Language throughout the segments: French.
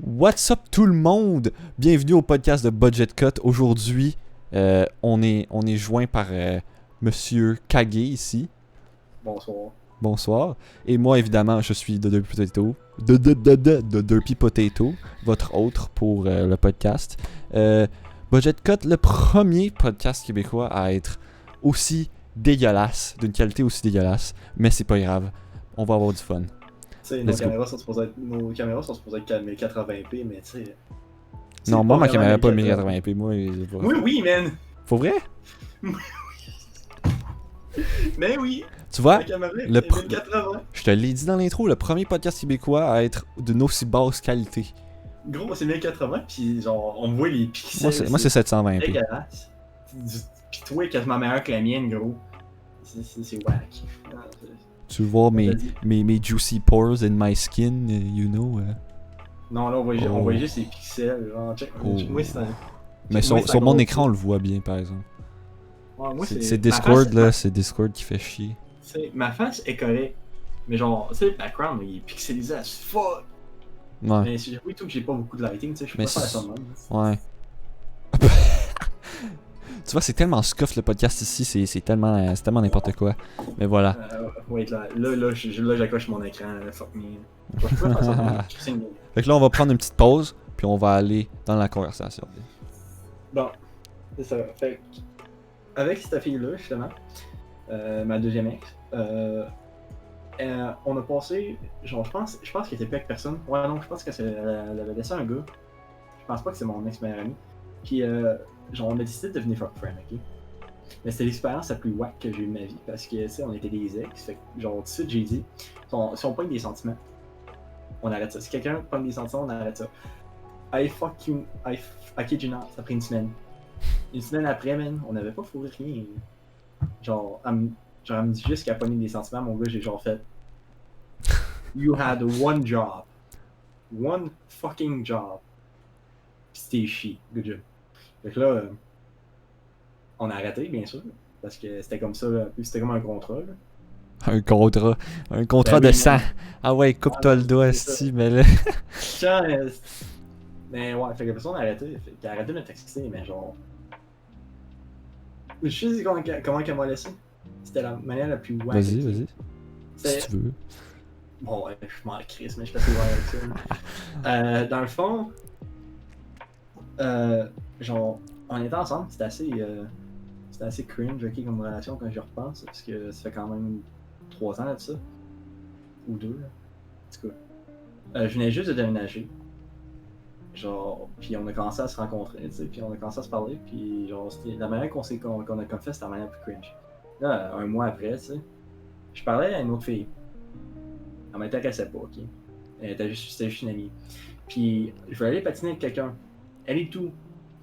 What's up tout le monde? Bienvenue au podcast de Budget Cut. Aujourd'hui, on est joint par Monsieur Kage ici. Bonsoir. Bonsoir. Et moi, évidemment, je suis de Derpy Potato. De Derpy Potato, votre hôte pour le podcast. Budget Cut, le premier podcast québécois à être aussi dégueulasse, d'une qualité aussi dégueulasse. Mais c'est pas grave, on va avoir du fun. Tu sais, nos caméras sont supposées être 1080p, mais tu sais. Non, moi, ma caméra n'est pas 1080p. Moi, Oui, man! Faut vrai? Mais oui! Tu vois, La caméra est 1080. je te l'ai dit dans l'intro, le premier podcast québécois à être d'une aussi basse qualité. Gros, c'est 1080, pis genre, on voit les pixels. Moi, c'est 720p. Dégueulasse. Pis toi, quasiment meilleur que la mienne, gros. C'est whack. Tu vois mes juicy pores in my skin, you know. Non, là, on voit juste les pixels. Genre, check. Moi, c'est un. Mais sur mon écran, on le voit bien, par exemple. Ouais, moi, C'est Discord, là, c'est Discord qui fait chier. T'sais, ma face est correcte, mais genre, tu sais, le background, il est pixelisé as fuck. Ouais. Mais oui, tout que j'ai pas beaucoup de lighting, tu sais, je peux pas faire ça de même. Ouais. Tu vois, c'est tellement scuff le podcast ici, c'est tellement n'importe quoi. Mais voilà. Wait, là, j'accroche mon écran, fuck me. Je peux pas faire ça de même. Fait que là, on va prendre une petite pause, puis on va aller dans la conversation. Bon, c'est ça. Fait que, avec cette fille-là, justement, ma deuxième ex, on a passé, genre, je pense qu'elle était plus avec personne. Ouais, non, je pense qu'elle avait laissé un gars. Je pense pas que c'est mon ex-meilleur ami. Puis, genre, on a décidé de devenir fuck friend, ok? Mais c'était l'expérience la plus whack que j'ai eu de ma vie parce que, tu sais, on était des ex. Fait que, genre, tout de suite, j'ai dit, si on pogne des sentiments, on arrête ça. Si quelqu'un pogne des sentiments, on arrête ça. I kid you not, ça a pris une semaine. Une semaine après, man, on n'avait pas fourré rien. Genre, elle me dit juste qu'elle a pogné des sentiments, mon gars, j'ai genre fait. You had one job. One fucking job. Pis c'était chier. Good job. Fait que là, on a arrêté, bien sûr. Parce que c'était comme ça, puis c'était comme un contrat, là. Un contrat Ben de oui, sang. man. Ah ouais, coupe-toi le doigt, c'est esti, mais là. Tiens, mais ouais, fait que personne a arrêté. Fait qu'elle a arrêté de me texter, mais genre. Je sais comment qu'elle m'a laissé. C'était la manière la plus wack. Vas-y. Si tu veux. Bon, ouais, je m'en crisse, mais je suis pas avec ça. Dans le fond, genre, on était ensemble, c'était assez cringe, ok, comme relation quand j'y repense, parce que ça fait quand même 3 ans là de ça. Ou 2, là. En tout cas. Je venais juste de déménager. Genre, puis on a commencé à se rencontrer, tu sais, puis on a commencé à se parler, puis genre, c'était la manière qu'on a comme fait, c'était la manière plus cringe. Là, un mois après, tu sais, je parlais à une autre fille. Elle m'intéressait pas, ok? C'était juste une amie. Puis, je vais aller patiner avec quelqu'un. Elle est tout.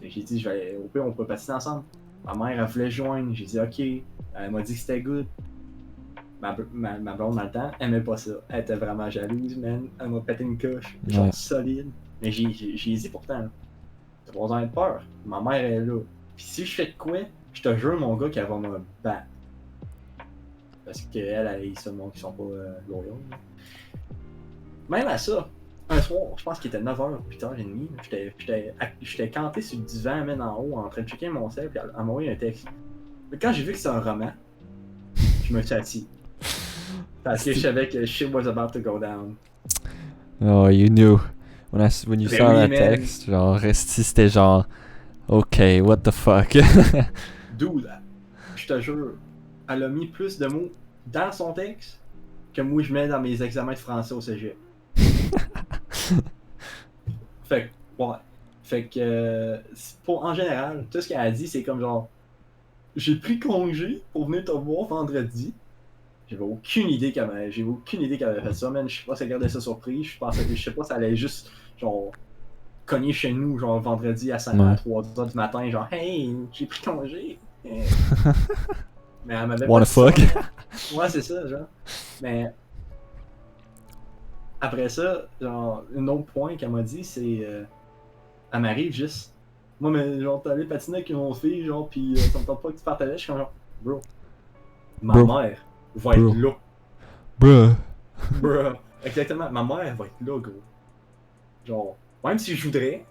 Et j'ai dit, au pire, on peut patiner ensemble. Ma mère, elle voulait joindre. J'ai dit, ok. Elle m'a dit que c'était good. Ma blonde, dans le temps, elle aimait pas ça. Elle était vraiment jalouse, man. Elle m'a pété une coche. Genre Ouais. solide. Mais j'ai dit pourtant, t'as pas besoin de peur. Ma mère est là. Puis si je fais de quoi, je te jure, mon gars, qu'elle va me battre. Parce qu'elle a eu ça, le monde qui sont pas loyaux. Même à ça, un soir, je pense qu'il était 9h, 8h30, j'étais canté sur le divan, même en haut, en train de checker mon cell, puis elle m'a envoyé un texte. Mais quand j'ai vu que c'était un roman, je me suis assis. Parce que je savais que shit was about to go down. Oh, you knew. When you Ben saw oui, that man. text, genre, Resti, c'était genre, ok, what the fuck. Dude, je te jure, elle a mis plus de mots dans son texte que moi je mets dans mes examens de français au cégep. Fait que, ouais. Fait que, en général, tout ce qu'elle a dit, c'est comme genre, j'ai pris congé pour venir te voir vendredi. J'avais aucune idée qu'elle avait fait ça, man. Je sais pas si elle gardait ça surprise. Je sais pas si elle allait juste, genre, cogner chez nous, genre, vendredi à 3h du matin, genre, hey, j'ai pris congé. Mais elle m'avait What pas the dit fuck? ça. Ouais, c'est ça, genre. Mais après ça, genre, un autre point qu'elle m'a dit, c'est. Elle m'arrive juste. Moi, mais genre, t'es allé patiner avec une autre fille, genre, pis ça me tente pas que tu partes avec. Je suis comme genre, bro. Ma mère va être là. Bruh. Bruh. Exactement, ma mère va être là, gros. Genre, Même si je voudrais,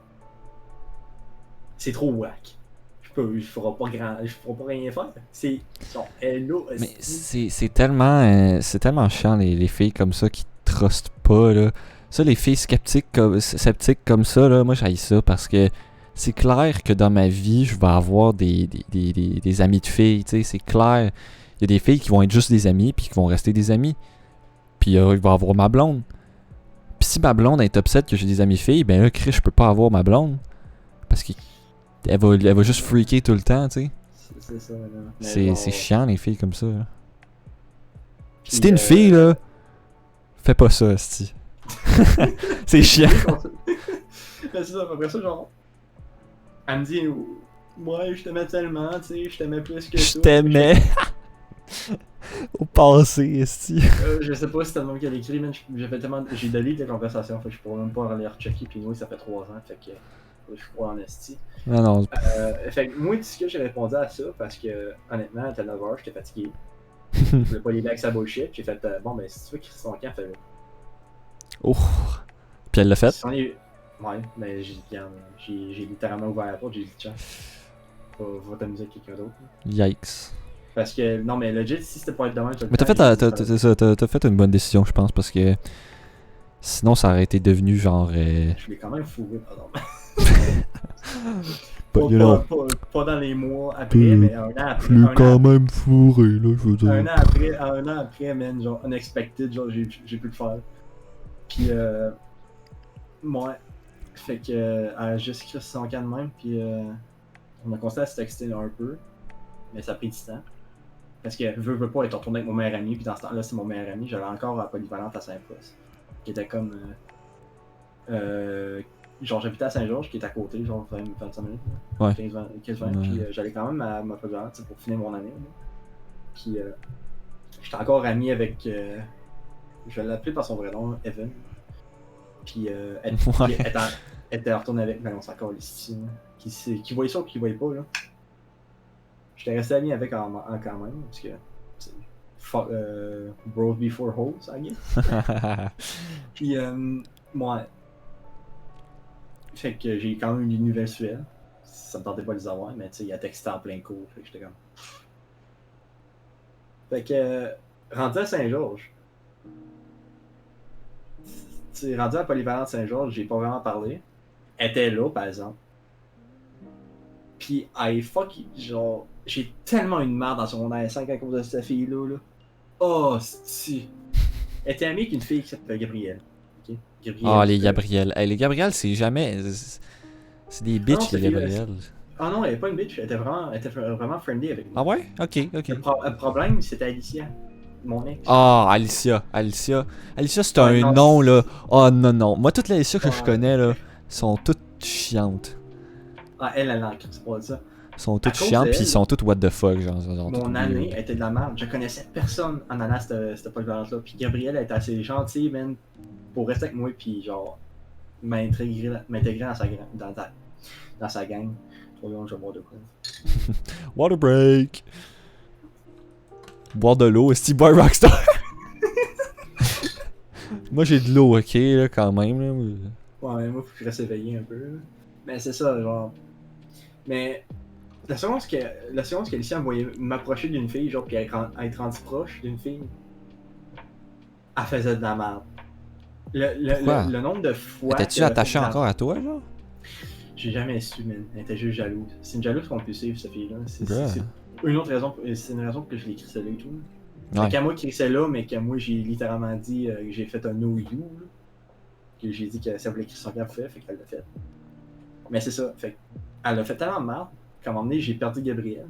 c'est trop whack. Je ferai pas rien faire. C'est genre, hello, Mais c'est tellement chiant les filles comme ça qui trustent pas là. Ça les filles sceptiques comme ça là, moi j'haïs ça parce que c'est clair que dans ma vie, je vais avoir des amis de filles, tu sais, c'est clair. Il y a des filles qui vont être juste des amis puis qui vont rester des amis. Puis il va avoir ma blonde. Puis si ma blonde est upset que j'ai des amis filles, ben là Chris, je peux pas avoir ma blonde parce qu'elle va juste freaker tout le temps, tu sais. c'est ça, là. Mais C'est genre, chiant les filles comme ça. Là. puis, Si t'es une fille, là, fais pas ça, esti. C'est chiant. Mais c'est ça, après ça, genre. Elle me dit, ouais, je t'aimais tellement, tu sais, je t'aimais plus que Je toi. t'aimais. Au passé, esti. Je sais pas si c'est le nom qu'elle écrit, mais j'ai delete les conversations, fait que je pourrais même pas aller rechecker, puis nous, ça fait 3 ans, fait que je suis pas en esti. Non, non. Fait que moi, tout ce que j'ai répondu à ça, parce que honnêtement, à 9h, j'étais fatigué. Je voulais pas l'aider avec sa bullshit, j'ai fait, bon, ben si tu veux qu'il son camp, fais-le. Oh. Puis elle l'a fait. Ouais, mais j'ai littéralement ouvert la porte, j'ai dit tiens, va t'amuser avec quelqu'un d'autre. Yikes. Parce que, non mais legit, si c'était pas être demain, Mais t'as fait une bonne décision, je pense, parce que sinon ça aurait été devenu genre. Je l'ai quand même fourré, pardon. Pas dans les mois après, mais un an après. Je l'ai quand même fourré, là, je veux dire. Un an après, man, genre unexpected, genre j'ai pu le faire. Puis, ouais. Fait que, elle a juste écrit son camp de même, puis on a commencé à se texter un peu, mais ça a pris du temps. Parce que veut pas être retourné avec mon meilleur ami, puis dans ce temps-là, c'est mon meilleur ami. J'allais encore à Polyvalente à Saint-Prost, qui était comme. Genre, j'habitais à Saint-Georges, qui est à côté, genre 25 minutes. Ouais. 15-20. Puis j'allais quand même à ma Polyvalente pour finir mon année. Là. Puis j'étais encore ami avec. Je vais l'appeler par son vrai nom, Evan. Puis elle était retournée avec. Mais on s'en encore ici. Qui voyait ça ou qui voyait pas, là. J'étais resté ami avec quand même, parce que bros before hoes, I guess. Puis, moi, fait que j'ai quand même eu une nouvelle suelle. Ça me tentait pas de les avoir, mais tu sais, il a texté en plein cours, fait que j'étais comme. Fait que, rendu à Saint-Georges, tu sais, rendu à Polyvalente Saint-Georges, j'ai pas vraiment parlé. Elle était là, par exemple. Puis, genre, j'ai tellement une merde dans son R5 à cause de cette fille-là. Là. Oh, si. Elle était amie avec une fille qui s'appelle Gabrielle. Okay? Ah, les Gabriel. Hey, les Gabriel, c'est jamais. C'est des bitches, les Gabriel. Ah non, elle est pas une bitch, elle était vraiment friendly avec moi. Ah ouais? Ok. Le problème, c'était Alicia, mon ex. Ah, Alicia, c'est un nom, là. Oh non. Moi, toutes les Alicia que je connais, là, sont toutes chiantes. Ah, elle en c'est pas ça. Sont toutes chiantes, pis ils sont toutes what the fuck, genre. Mon année était de la merde. Je connaissais personne en allant à cette polyvalente-là. Puis Gabrielle était assez gentille, man, pour rester avec moi, puis genre, m'intégrer dans sa gang. Trop long, je vais boire de quoi. Water break! Boire de l'eau, est-ce que boire Rockstar? Moi, j'ai de l'eau, ok, là, quand même, là. Ouais, mais moi, faut que je reste éveillé un peu, là. Mais c'est ça, genre. Mais la seconde qu'Alicia me voyait m'approcher d'une fille, genre, puis être rendu proche d'une fille, elle faisait de la merde. Le nombre de fois. Étais-tu attaché encore à toi, genre? J'ai jamais su, man. Elle était juste jalouse. C'est une jalouse compulsive, cette fille-là. C'est une autre raison, c'est une raison que je l'ai écrit celle-là et tout. Ouais. C'est qu'à moi qui écrit celle-là, mais qu'à moi j'ai littéralement dit que j'ai fait un no you. Là. Que j'ai dit que ça voulait écrire son gars fait qu'elle l'a fait. Mais c'est ça. Fait elle a fait tellement de mal qu'à un moment donné, j'ai perdu Gabrielle.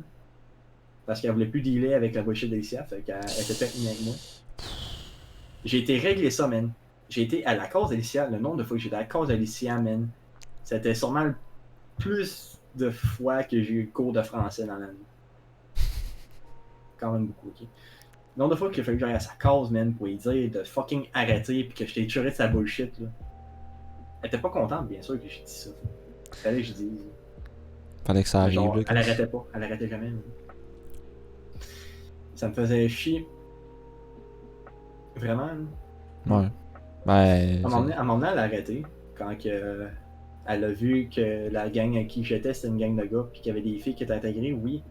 Parce qu'elle voulait plus dealer avec la bullshit d'Alicia, fait qu'elle était pas avec moi. J'ai été régler ça, man. J'ai été à la cause d'Alicia, le nombre de fois que j'étais à la cause d'Alicia, man. C'était sûrement plus de fois que j'ai eu le cours de français dans l'année. Quand même beaucoup, ok. Le nombre de fois qu'il a fallu que j'aille à sa cause, man, pour lui dire de fucking arrêter pis que je t'ai tiré de sa bullshit, là. Elle était pas contente, bien sûr, que j'ai dit ça. Fallait que je dise. Fallait que ça arrive, genre, là. Elle arrêtait pas, elle arrêtait jamais. Là. Ça me faisait chier. Vraiment, là. Ouais. Ben. À un moment donné, elle a arrêté. Quand que. elle a vu que la gang à qui j'étais, c'était une gang de gars, puis qu'il y avait des filles qui étaient intégrées, oui.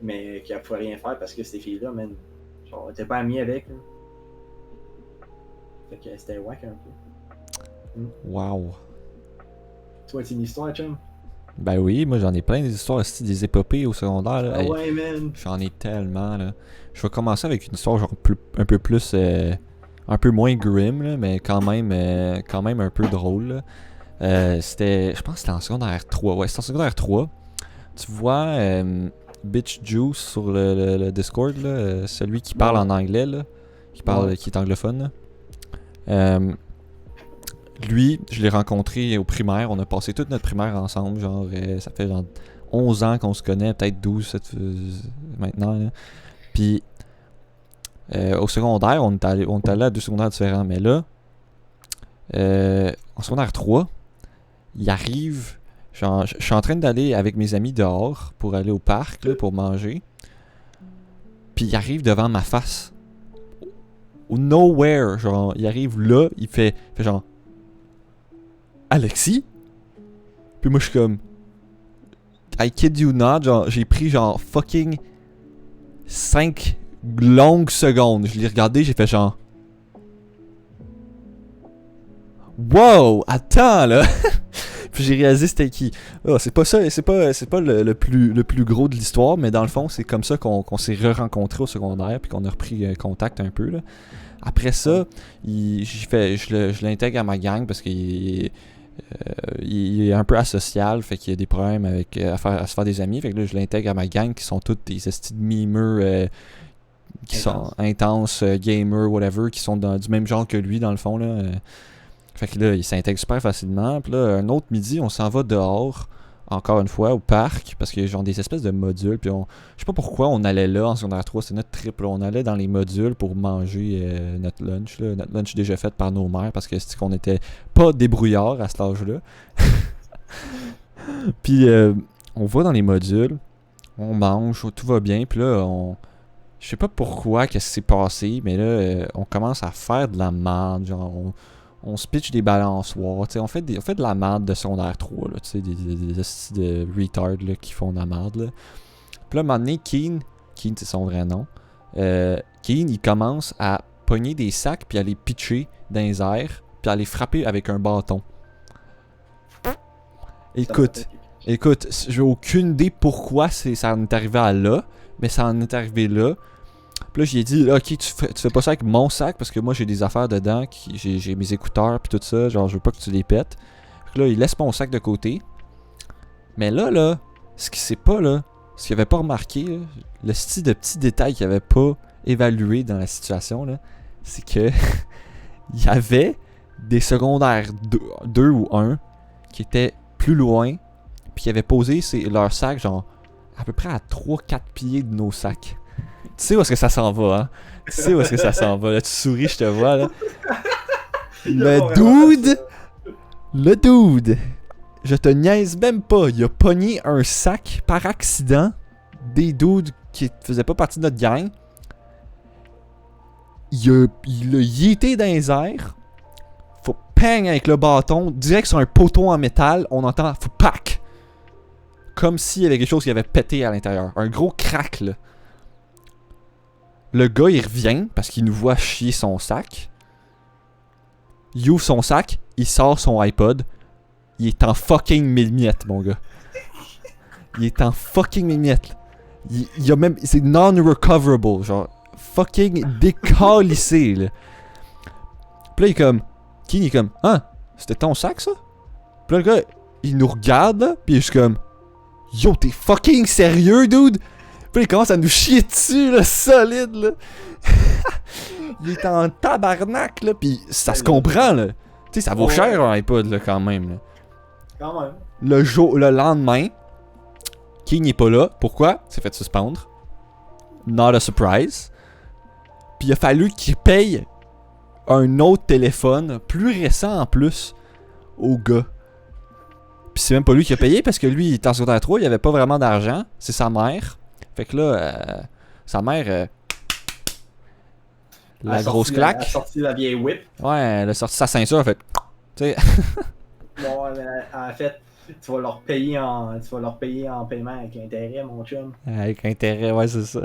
Mais qu'elle pouvait rien faire parce que ces filles-là, man, genre, elle était pas amie avec. Là. Fait que c'était wack un peu. Wow. Toi, tu une histoire, chum? Ben oui, moi j'en ai plein des histoires aussi, des épopées au secondaire. Là. Ah Hey, ouais, man! j'en ai tellement. Là. Je vais commencer avec une histoire genre un peu plus. Un peu moins grim, là, mais quand même un peu drôle. Là. Je pense que c'était en secondaire 3. Ouais, c'était en secondaire 3. Tu vois Bitch Juice sur le Discord, là, celui qui parle en anglais, là, qui est anglophone. Là. Lui, je l'ai rencontré au primaire. On a passé toute notre primaire ensemble. Genre, ça fait genre 11 ans qu'on se connaît, peut-être 12 maintenant. Là. Puis, au secondaire, on est allé à 2 secondaires différents. Mais là, en secondaire 3, il arrive. Genre, je suis en train d'aller avec mes amis dehors pour aller au parc, là, pour manger. Puis il arrive devant ma face. Nowhere. Genre, il arrive là, il fait genre. Alexis? Puis moi, je suis comme. I kid you not. Genre, j'ai pris genre fucking 5 longues secondes. Je l'ai regardé, j'ai fait genre. Wow! Attends là! Puis j'ai réalisé c'était qui. Oh, c'est pas ça, c'est pas le plus gros de l'histoire, mais dans le fond, c'est comme ça qu'on s'est re-rencontrés au secondaire, puis qu'on a repris contact un peu là. Après ça, je l'intègre à ma gang parce qu'il est un peu asocial, fait qu'il y a des problèmes avec à se faire des amis. Fait que là, je l'intègre à ma gang qui sont toutes des estis de mimeux qui sont intenses, gamers, whatever, qui sont du même genre que lui dans le fond là. Fait que là, il s'intègre super facilement. Puis là, un autre midi, on s'en va dehors, encore une fois, au parc, parce qu'il y a genre des espèces de modules. Puis je sais pas pourquoi on allait là en secondaire 3, c'est notre trip. Là. On allait dans les modules pour manger notre lunch. Là. Notre lunch déjà fait par nos mères, parce que c'est qu'on était pas débrouillards à cet âge-là. Puis on va dans les modules, on mange, tout va bien. Puis là, je sais pas pourquoi, qu'est-ce qui s'est passé, mais là, on commence à faire de la merde. Genre, on se pitch des balançoires, on fait de la merde de secondaire 3, là, des de retards là, qui font de la merde. Là. Puis là, à un moment donné, Keen c'est son vrai nom, Keen, il commence à pogner des sacs puis à les pitcher dans les airs puis à les frapper avec un bâton. Écoute, j'ai aucune idée pourquoi ça en est arrivé à là, mais ça en est arrivé là. Puis là, j'ai dit, ok, tu fais pas ça avec mon sac parce que moi j'ai des affaires dedans, j'ai mes écouteurs puis tout ça, genre je veux pas que tu les pètes. Puis là, il laisse mon sac de côté. Mais là, ce qu'il avait pas remarqué, là, le style de petits détails qu'il avait pas évalué dans la situation, là, c'est que il y avait des secondaires 2 ou 1 qui étaient plus loin, puis qui avaient posé leur sac genre à peu près à 3-4 pieds de nos sacs. Tu sais où est-ce que ça s'en va, hein? Tu sais où est-ce que ça s'en va, là, tu souris, je te vois, là. Le dude, je te niaise même pas, il a pogné un sac par accident des dudes qui faisaient pas partie de notre gang. Il l'a yeeté dans les airs, faut pang avec le bâton, direct sur un poteau en métal, on entend, faut pack! Comme s'il y avait quelque chose qui avait pété à l'intérieur, un gros crack, là. Le gars, il revient parce qu'il nous voit chier son sac. Il ouvre son sac, il sort son iPod. Il est en fucking mille-miettes, mon gars. Il est en fucking mille-miettes. Il y a même... C'est non-recoverable, genre... Fucking décalissé, là. Puis là, il est comme... Keen, il est comme... Ah, c'était ton sac, ça? Puis là, le gars, il nous regarde, là, pis je suis comme... Yo, t'es fucking sérieux, dude? Puis il commence à nous chier dessus, là, solide, là. Il est en tabarnak, là, pis ça se comprend, là. Tu sais, ça vaut cher un iPod, là, quand même, là. Quand même. Le lendemain, King n'est pas là. Pourquoi? Il s'est fait suspendre. Not a surprise. Puis il a fallu qu'il paye un autre téléphone, plus récent en plus, au gars. Puis c'est même pas lui qui a payé, parce que lui, il est en secondaire 3, il avait pas vraiment d'argent. C'est sa mère. Fait que là, sa mère, la grosse claque. Elle a sorti la vieille whip. Ouais, elle a sorti sa ceinture, elle fait. Tu sais. Bon, mais en fait, tu vas leur payer en paiement avec intérêt, mon chum. Avec intérêt, ouais, c'est ça.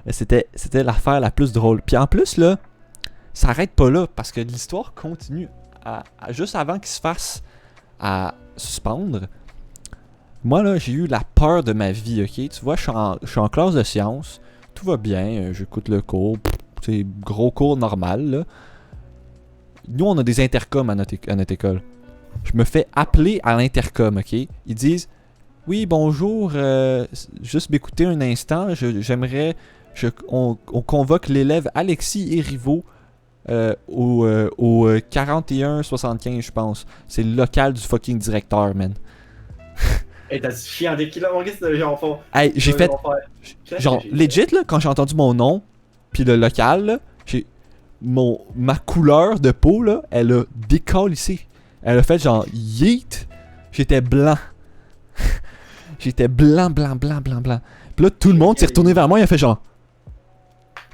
C'était l'affaire la plus drôle. Puis en plus, là, ça arrête pas là, parce que l'histoire continue. Juste avant qu'il se fasse à suspendre, moi, là, j'ai eu la peur de ma vie, ok? Tu vois, je suis en classe de sciences, tout va bien, j'écoute le cours, c'est gros cours normal, là. Nous, on a des intercoms à notre école. Je me fais appeler à l'intercom, ok? Ils disent, oui, bonjour, juste m'écouter un instant, j'aimerais, on convoque l'élève Alexis Erivo au 41-75, je pense. C'est le local du fucking directeur, man. Hey, t'as du chien des kilos, mon gars, c'est genre fond. Hey, j'ai fait. Genre, legit, là, quand j'ai entendu mon nom, puis le local, là, ma couleur de peau, là, elle a décalissé. Elle a fait genre yeet. J'étais blanc. J'étais blanc. Puis là, tout le monde s'est retourné vers moi, il a fait genre.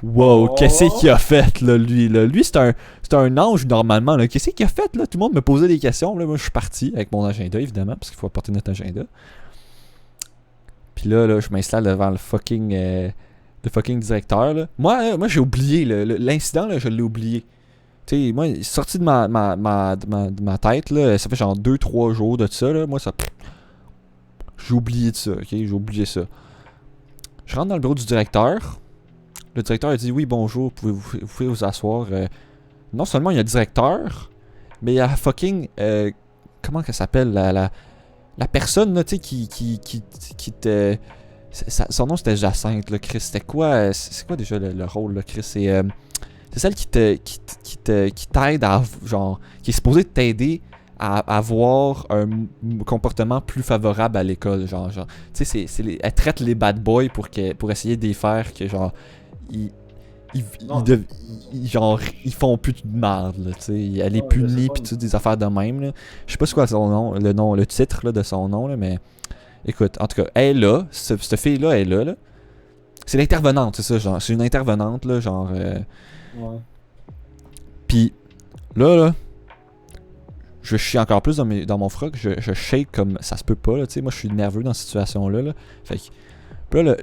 Wow, qu'est-ce qu'il a fait, là, lui, là? Lui, c'est un ange, normalement, là. Qu'est-ce qu'il a fait, là? Tout le monde me posait des questions, là. Moi, je suis parti avec mon agenda, évidemment, parce qu'il faut apporter notre agenda. Puis là, je m'installe devant le fucking directeur, là. Moi j'ai oublié, l'incident, là, je l'ai oublié. Tu sais, moi, il est sorti de ma tête, là. Ça fait genre 2-3 jours de ça, là. Moi, ça. J'ai oublié de ça, ok? J'ai oublié ça. Je rentre dans le bureau du directeur. Le directeur a dit oui, bonjour, vous pouvez vous asseoir. Non seulement il y a le directeur, mais il y a fucking. Comment qu'elle s'appelle la personne là, tu sais, qui te. Son nom c'était Jacinthe, là, Chris. C'était quoi c'est quoi déjà le rôle, là, Chris? C'est celle qui t'aide à. Genre. Qui est supposée t'aider à avoir un comportement plus favorable à l'école. Genre tu sais, elle traite les bad boys pour essayer de les faire que, genre. Genre, ils font plus de merde, là, tu sais. Elle est punie, pis toutes des affaires de même, là. Je sais pas c'est quoi son nom, le titre, là, de son nom, là, mais. Écoute, en tout cas, elle est là, cette fille-là, elle est là. C'est l'intervenante, c'est ça, genre. C'est une intervenante, là, genre. Ouais. Pis, là, je chie encore plus dans mon froc, je shake comme ça se peut pas, là, tu sais. Moi, je suis nerveux dans cette situation-là, là. Fait que. Pis là,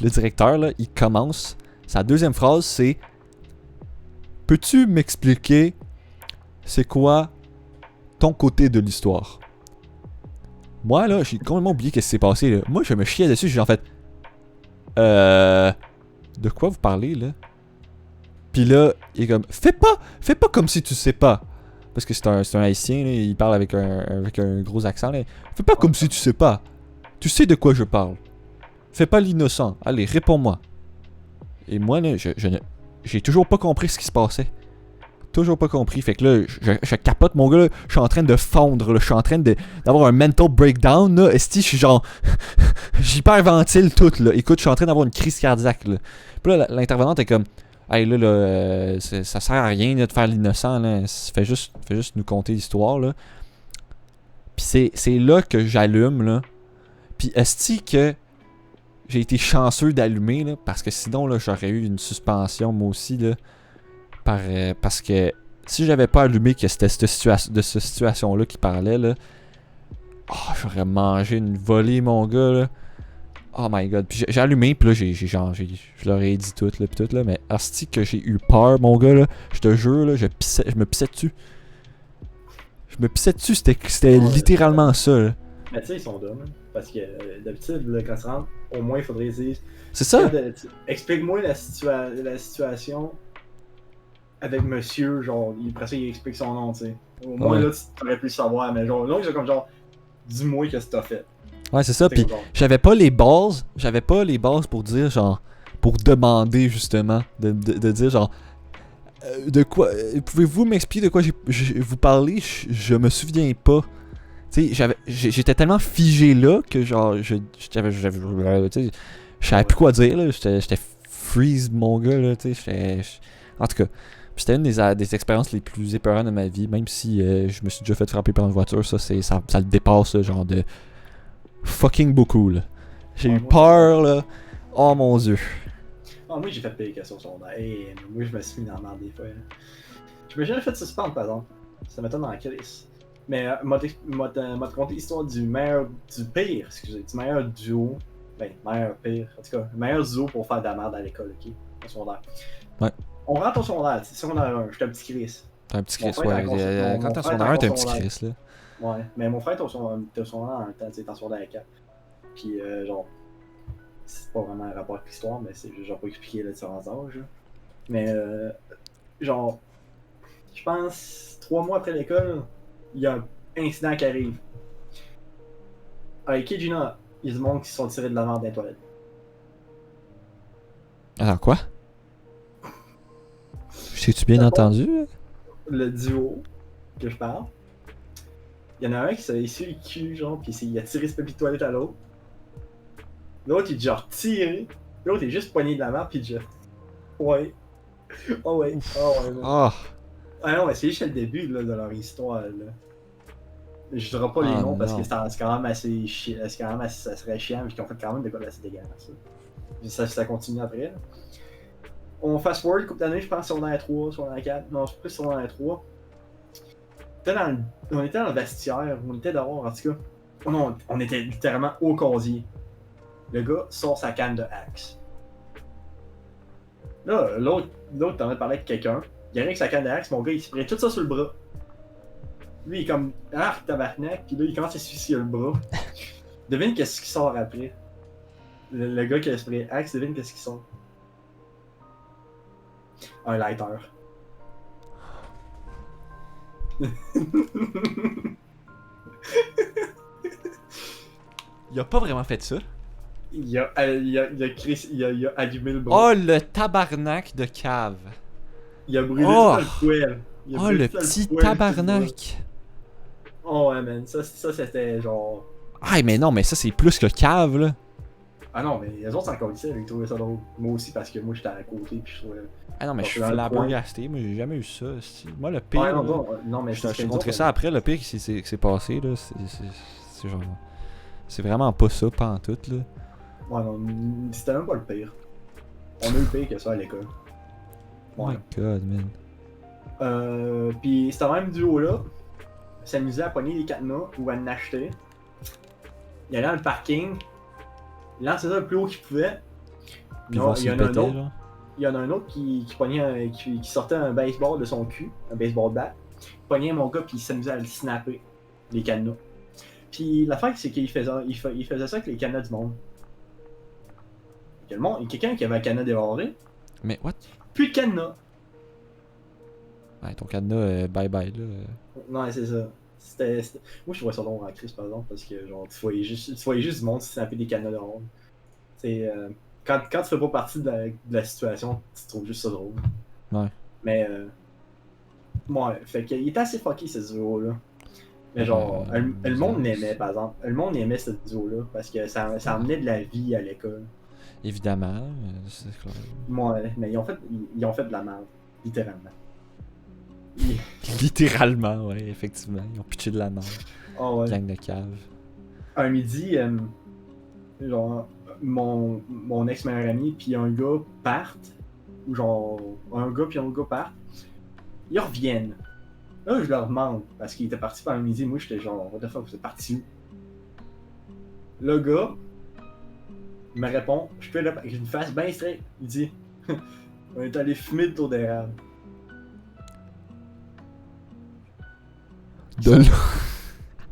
le directeur, là, il commence. Sa deuxième phrase, c'est peux-tu m'expliquer c'est quoi ton côté de l'histoire? Moi, là, j'ai complètement oublié ce qui s'est passé, là. Moi, je me chiais dessus, j'ai en fait. De quoi vous parlez, là? Puis là, il est comme fais pas comme si tu sais pas. Parce que c'est un haïtien, là, il parle avec un gros accent, là. Fais pas comme si tu sais pas. Tu sais de quoi je parle. Fais pas l'innocent. Allez, réponds-moi. Et moi, là, j'ai toujours pas compris ce qui se passait. Toujours pas compris. Fait que là, je capote, mon gars, là. Je suis en train de fondre, là. Je suis en train d'avoir un mental breakdown, là. Esti, je suis genre. J'hyperventile tout, là. Écoute, je suis en train d'avoir une crise cardiaque, là. Puis là, l'intervenante est comme. Hey, là, ça sert à rien, là, de faire l'innocent, là. Fais juste nous conter l'histoire, là. Puis c'est là que j'allume, là. Puis esti que. J'ai été chanceux d'allumer, là, parce que sinon, là, j'aurais eu une suspension, moi aussi, là, parce que si j'avais pas allumé que c'était cette situation-là qui parlait, là, j'aurais mangé une volée, mon gars, là. Oh my god. Puis j'ai allumé, puis là, je leur ai dit tout, là, pis tout, là, mais asti que j'ai eu peur, mon gars, là, je te jure, là, je me pissais dessus. C'était littéralement ça, là. Mais tu sais, ils sont dumb, hein, parce que d'habitude, là, quand tu rentres, au moins, il faudrait dire. C'est ça! Explique-moi la situation avec monsieur, genre, après ça, il explique son nom, tu sais. Au moins, là, tu aurais pu le savoir, mais genre, là, c'est comme genre, dis-moi qu'est-ce que t'as fait. Ouais, c'est ça, pis j'avais pas les bases pour dire, genre, pour demander, justement, de dire, genre, de quoi, pouvez-vous m'expliquer de quoi vous parlez, je me souviens pas. Tu sais, j'étais tellement figé là que genre, je savais plus quoi dire, là. J'étais freeze, mon gars, là, tu sais. En tout cas, c'était une des expériences les plus épeurantes de ma vie, même si je me suis déjà fait frapper par une voiture, ça le dépasse, là, genre de fucking beaucoup, là. J'ai eu peur, là. Oh mon dieu. Moi, j'ai fait payer question sur son. Hey, moi, je me suis mis dans la merde des fois. Je me suis jamais fait suspendre, par exemple. Ça m'étonne dans quel. Mais m'a te conté l'histoire du meilleur. Du pire, excusez. Du meilleur duo. Ben, meilleur, pire. En tout cas, le meilleur duo pour faire de la merde à l'école, ok? Au secondaire. Ouais. On rentre au secondaire, c'est secondaire 1, j'étais un petit Chris. T'es un petit Mon Chris, frère ouais. était en Quand t'es en mon frère secondaire 1, était t'es en un petit secondaire. Chris, là. Ouais, mais mon frère était au secondaire en même temps, tu sais, en secondaire 4. Puis, genre, c'est pas vraiment un rapport avec l'histoire, mais c'est genre pour expliquer les différents âges. Là. Mais, genre, je pense, 3 mois après l'école, il y a un incident qui arrive. Avec Kidjina, il y a du monde qui se sont tirés de la merde dans les toilettes. Alors, quoi? T'es-tu bien entendu? Là? Le duo que je parle, il y en a un qui s'est issu le cul, genre, pis il a tiré ce papier de toilette à l'autre. L'autre, il est genre tiré. L'autre est juste poigné de la merde, pis genre. Ouais. Oh ouais. Oh ouais. Man. Oh! Ah non, mais c'est juste le début là, de leur histoire. Là. Je dirai pas les Ah, noms parce non. que c'est quand même assez chiant. C'est quand même assez, ça serait chiant, mais qu'ils ont fait quand même des quoi assez dégueulasses. Ça continue après. Là. On fast forward, couple d'années, je pense, sur la 3, sur la 4. Non, je suis plus sur la 3. On était dans le vestiaire, on était dehors en tout cas. Oh non, on était littéralement au casier. Le gars sort sa canne de Axe. Là, l'autre t'en train de parler avec quelqu'un. Il arrive avec sa canne de Axe, mon gars il se prend tout ça sur le bras. Lui il est comme arc tabarnak, puis là il commence à se suicider le bras. Devine qu'est-ce qui sort après. Le gars qui a spray Axe, devine qu'est-ce qui sort. Un lighter. Il a pas vraiment fait ça. Il a allumé le bras. Oh, le tabarnak de cave. Il a brûlé Oh! tout le poêle. Oh, le petit tabarnak. Oh ouais, man. Ça c'était genre. Ah, mais non, mais ça, c'est plus que cave, là. Ah non, mais les autres, c'est encore ici, ils trouvaient ça drôle. Moi aussi, parce que moi, j'étais à côté, puis je trouvais. Ah non, mais je suis dans le flabbergasté. Moi, j'ai jamais eu ça. Moi, le pire. Ouais, non, là, non, mais je te montrerai ça après. Le pire qui s'est passé, là, c'est genre. C'est vraiment pas ça, pas en tout, là. Ouais, non, c'était même pas le pire. On a eu pire que ça à l'école. Oh Ouais. my god, man. Puis c'était même duo-là, s'amusait à pogner des cadenas ou à en acheter. Il allait dans le parking, il lançait ça le plus haut qu'il pouvait. Puis Non, voir il y s'il en a un pétait, autre. genre. Il y en a un autre qui pognait qui sortait un baseball de son cul, un baseball bat. Il pognait mon gars puis il s'amusait à le snapper, les cadenas. Puis l'affaire c'est qu'il faisait ça avec les cadenas du monde. Il y a quelqu'un qui avait un cadenas dévoré, Mais what? plus de cadenas. Ouais, ton cadenas, bye bye, là. Non, c'est ça. Moi je trouvais ça long en crise par exemple parce que genre tu voyais juste du monde snapper des cadenas dehors. C'est quand tu fais pas partie de la situation, tu trouves juste ça drôle. Ouais. Mais ouais, fait qu'il était assez fucké ce duo-là. Mais genre, le monde l'aimait par exemple. Le monde aimait ce duo-là parce que ça amenait de la vie à l'école. Évidemment, c'est clair. Ouais, mais ils ont fait de la merde, littéralement. Littéralement, ouais, effectivement. Ils ont pitché de la merde. Oh ouais. Gang de cave. Un midi, genre, mon ex-meilleur ami puis un gars partent. Ou genre, un gars puis un gars partent. Ils reviennent. Là, je leur demande, parce qu'il était parti par un midi, moi j'étais genre, what the fuck, vous êtes parti où? Le gars, il me répond, je peux avec une face bien straight. Il dit, on est allé fumer le tour d'érable. De l'eau.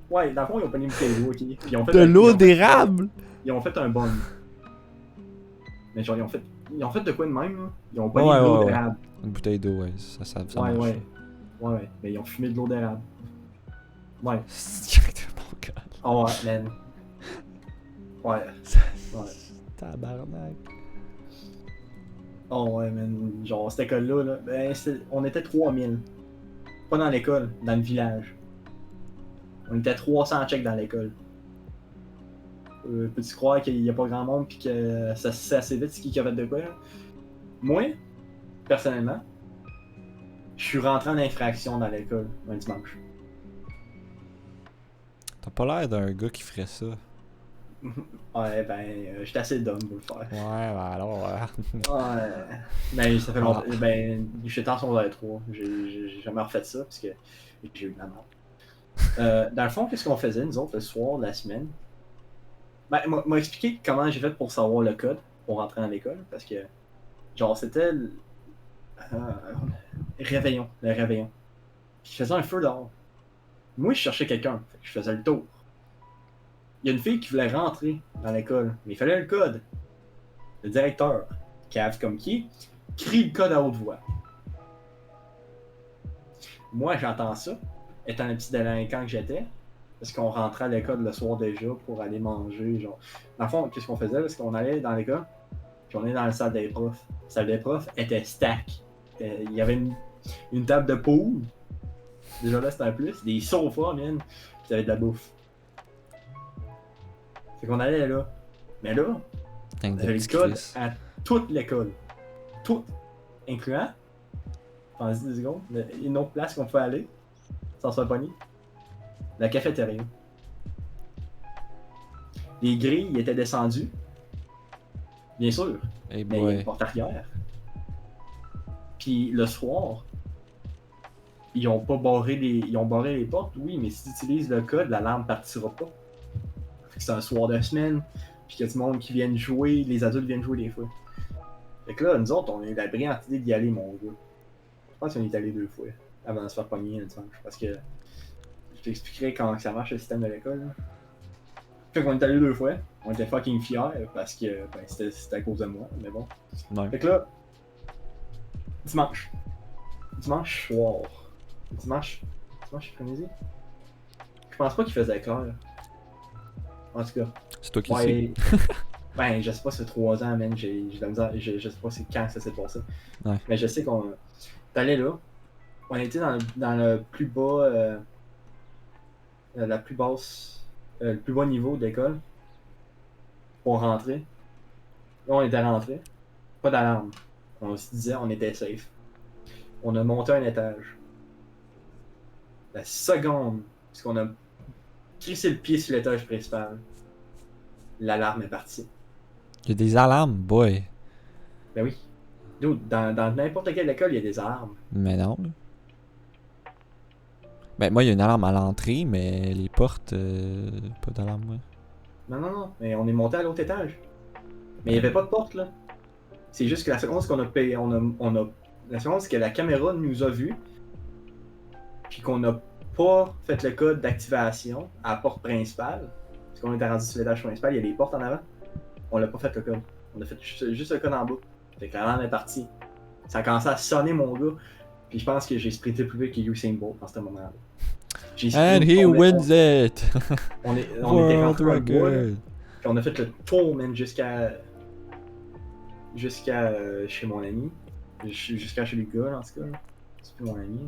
Ouais, dans le fond, ils ont pas une bouteille d'eau, ok? Puis ils ont fait De l'eau ils ont fait- d'érable? Ils ont fait un bon. Mais genre, ils ont fait de quoi de même, là? Ils ont pas Ouais, de l'eau ouais, d'érable. Une bouteille d'eau, ouais, ça Ouais, marche. ouais, mais ils ont fumé de l'eau d'érable. Ouais. C'est mon gars. Oh ouais, man. Ouais. Ouais. Tabarnak. Oh ouais, man. Genre, cette école-là, là, ben, on était 3000. Pas dans l'école, dans le village. On était 300 checks dans l'école. Peux-tu croire qu'il n'y a pas grand monde pis que ça se sait assez vite ce qui a fait de quoi? Là? Moi, personnellement, je suis rentré en infraction dans l'école un dimanche. T'as pas l'air d'un gars qui ferait ça. Ouais, ben, j'étais assez dumb pour le faire. Ouais, ben alors. Ouais. Ben, ça fait longtemps. Ben, j'étais en secondaire 3. J'ai jamais refait ça parce que J'ai eu de la merde. Dans le fond, qu'est-ce qu'on faisait, nous autres, le soir de la semaine? Ben, m'a expliqué comment j'ai fait pour savoir le code, pour rentrer dans l'école, parce que, genre, c'était réveillon, le réveillon. Puis je faisais un feu dehors. Moi, je cherchais quelqu'un, fait que je faisais le tour. Il y a une fille qui voulait rentrer dans l'école, mais il fallait le code. Le directeur, cave comme qui, crie le code à haute voix. Moi, j'entends ça, étant un petit délinquant que j'étais, parce qu'on rentrait à l'école le soir déjà pour aller manger, genre. Dans le fond, qu'est-ce qu'on faisait? Parce qu'on allait dans l'école, puis on est dans la salle des profs. La salle des profs était stack. Il y avait une table de pool. Déjà là, c'était un plus. Des sofas, man. Puis t'avais de la bouffe. Fait qu'on allait là. Mais là, on Avec avait des le petits code Chris. à toute l'école. Tout. Incluant, pendant 10 secondes, une autre place qu'on pouvait aller, sans se faire pogner. La cafétéria. Les grilles ils étaient descendues. Bien sûr. Hey Mais il y a une boy. porte arrière. Puis le soir, ils ont pas barré ils ont barré les portes, oui, mais si tu utilises le code, l'alarme partira pas. Fait que c'est un soir de semaine, puis qu'il y a du monde qui viennent jouer, les adultes viennent jouer des fois. Fait que là, nous autres, on a eu la brillante idée d'y aller, mon gars. Je pense qu'on est allé 2 fois avant de se faire pogner un dimanche. Parce que je t'expliquerai comment ça marche le système de l'école. Là. Fait qu'on est allé 2 fois. On était fucking fiers parce que ben, c'était à cause de moi, mais bon. Ouais. Fait que là, dimanche. Dimanche soir. Dimanche après-midi. Je pense pas qu'il faisait clair. En tout cas. C'est toi qui sais. Ouais. Ben, je sais pas, c'est 3 ans, man. J'ai de la misère. Je sais pas c'est quand ça s'est passé. Ouais. Mais je sais qu'on. T'allais là. On était dans le plus bas. La plus basse. Le plus bas niveau d'école. Pour rentrer. Là, on était rentré. Pas d'alarme. On se disait, on était safe. On a monté un étage. La seconde, parce qu'on a crissé le pied sur l'étage principal, l'alarme est partie. Il y a des alarmes, boy. Ben oui. Dude, dans n'importe quelle école, il y a des alarmes. Mais non. Là. Ben moi, il y a une alarme à l'entrée, mais les portes, pas d'alarme, ouais. Non. Mais on est monté à l'autre étage. Mais il n'y avait pas de porte, là. C'est juste que la seconde, c'est qu'on a payé. La seconde, c'est que la caméra nous a vus. Puis qu'on n'a pas fait le code d'activation à la porte principale. Parce qu'on était rendu sur l'étage principal, il y a des portes en avant. On l'a pas fait le code. On a fait juste le code en bas. Fait que l'alarme est partie. Ça a commencé à sonner, mon gars. Puis je pense que j'ai sprinté plus vite que Usain Bolt dans ce moment-là. And he wins it! On était World rentré dans le bois, là, record! puis on a fait le tour, man, jusqu'à chez mon ami. Jusqu'à chez les gars, en tout cas. Là. C'est plus mon ami.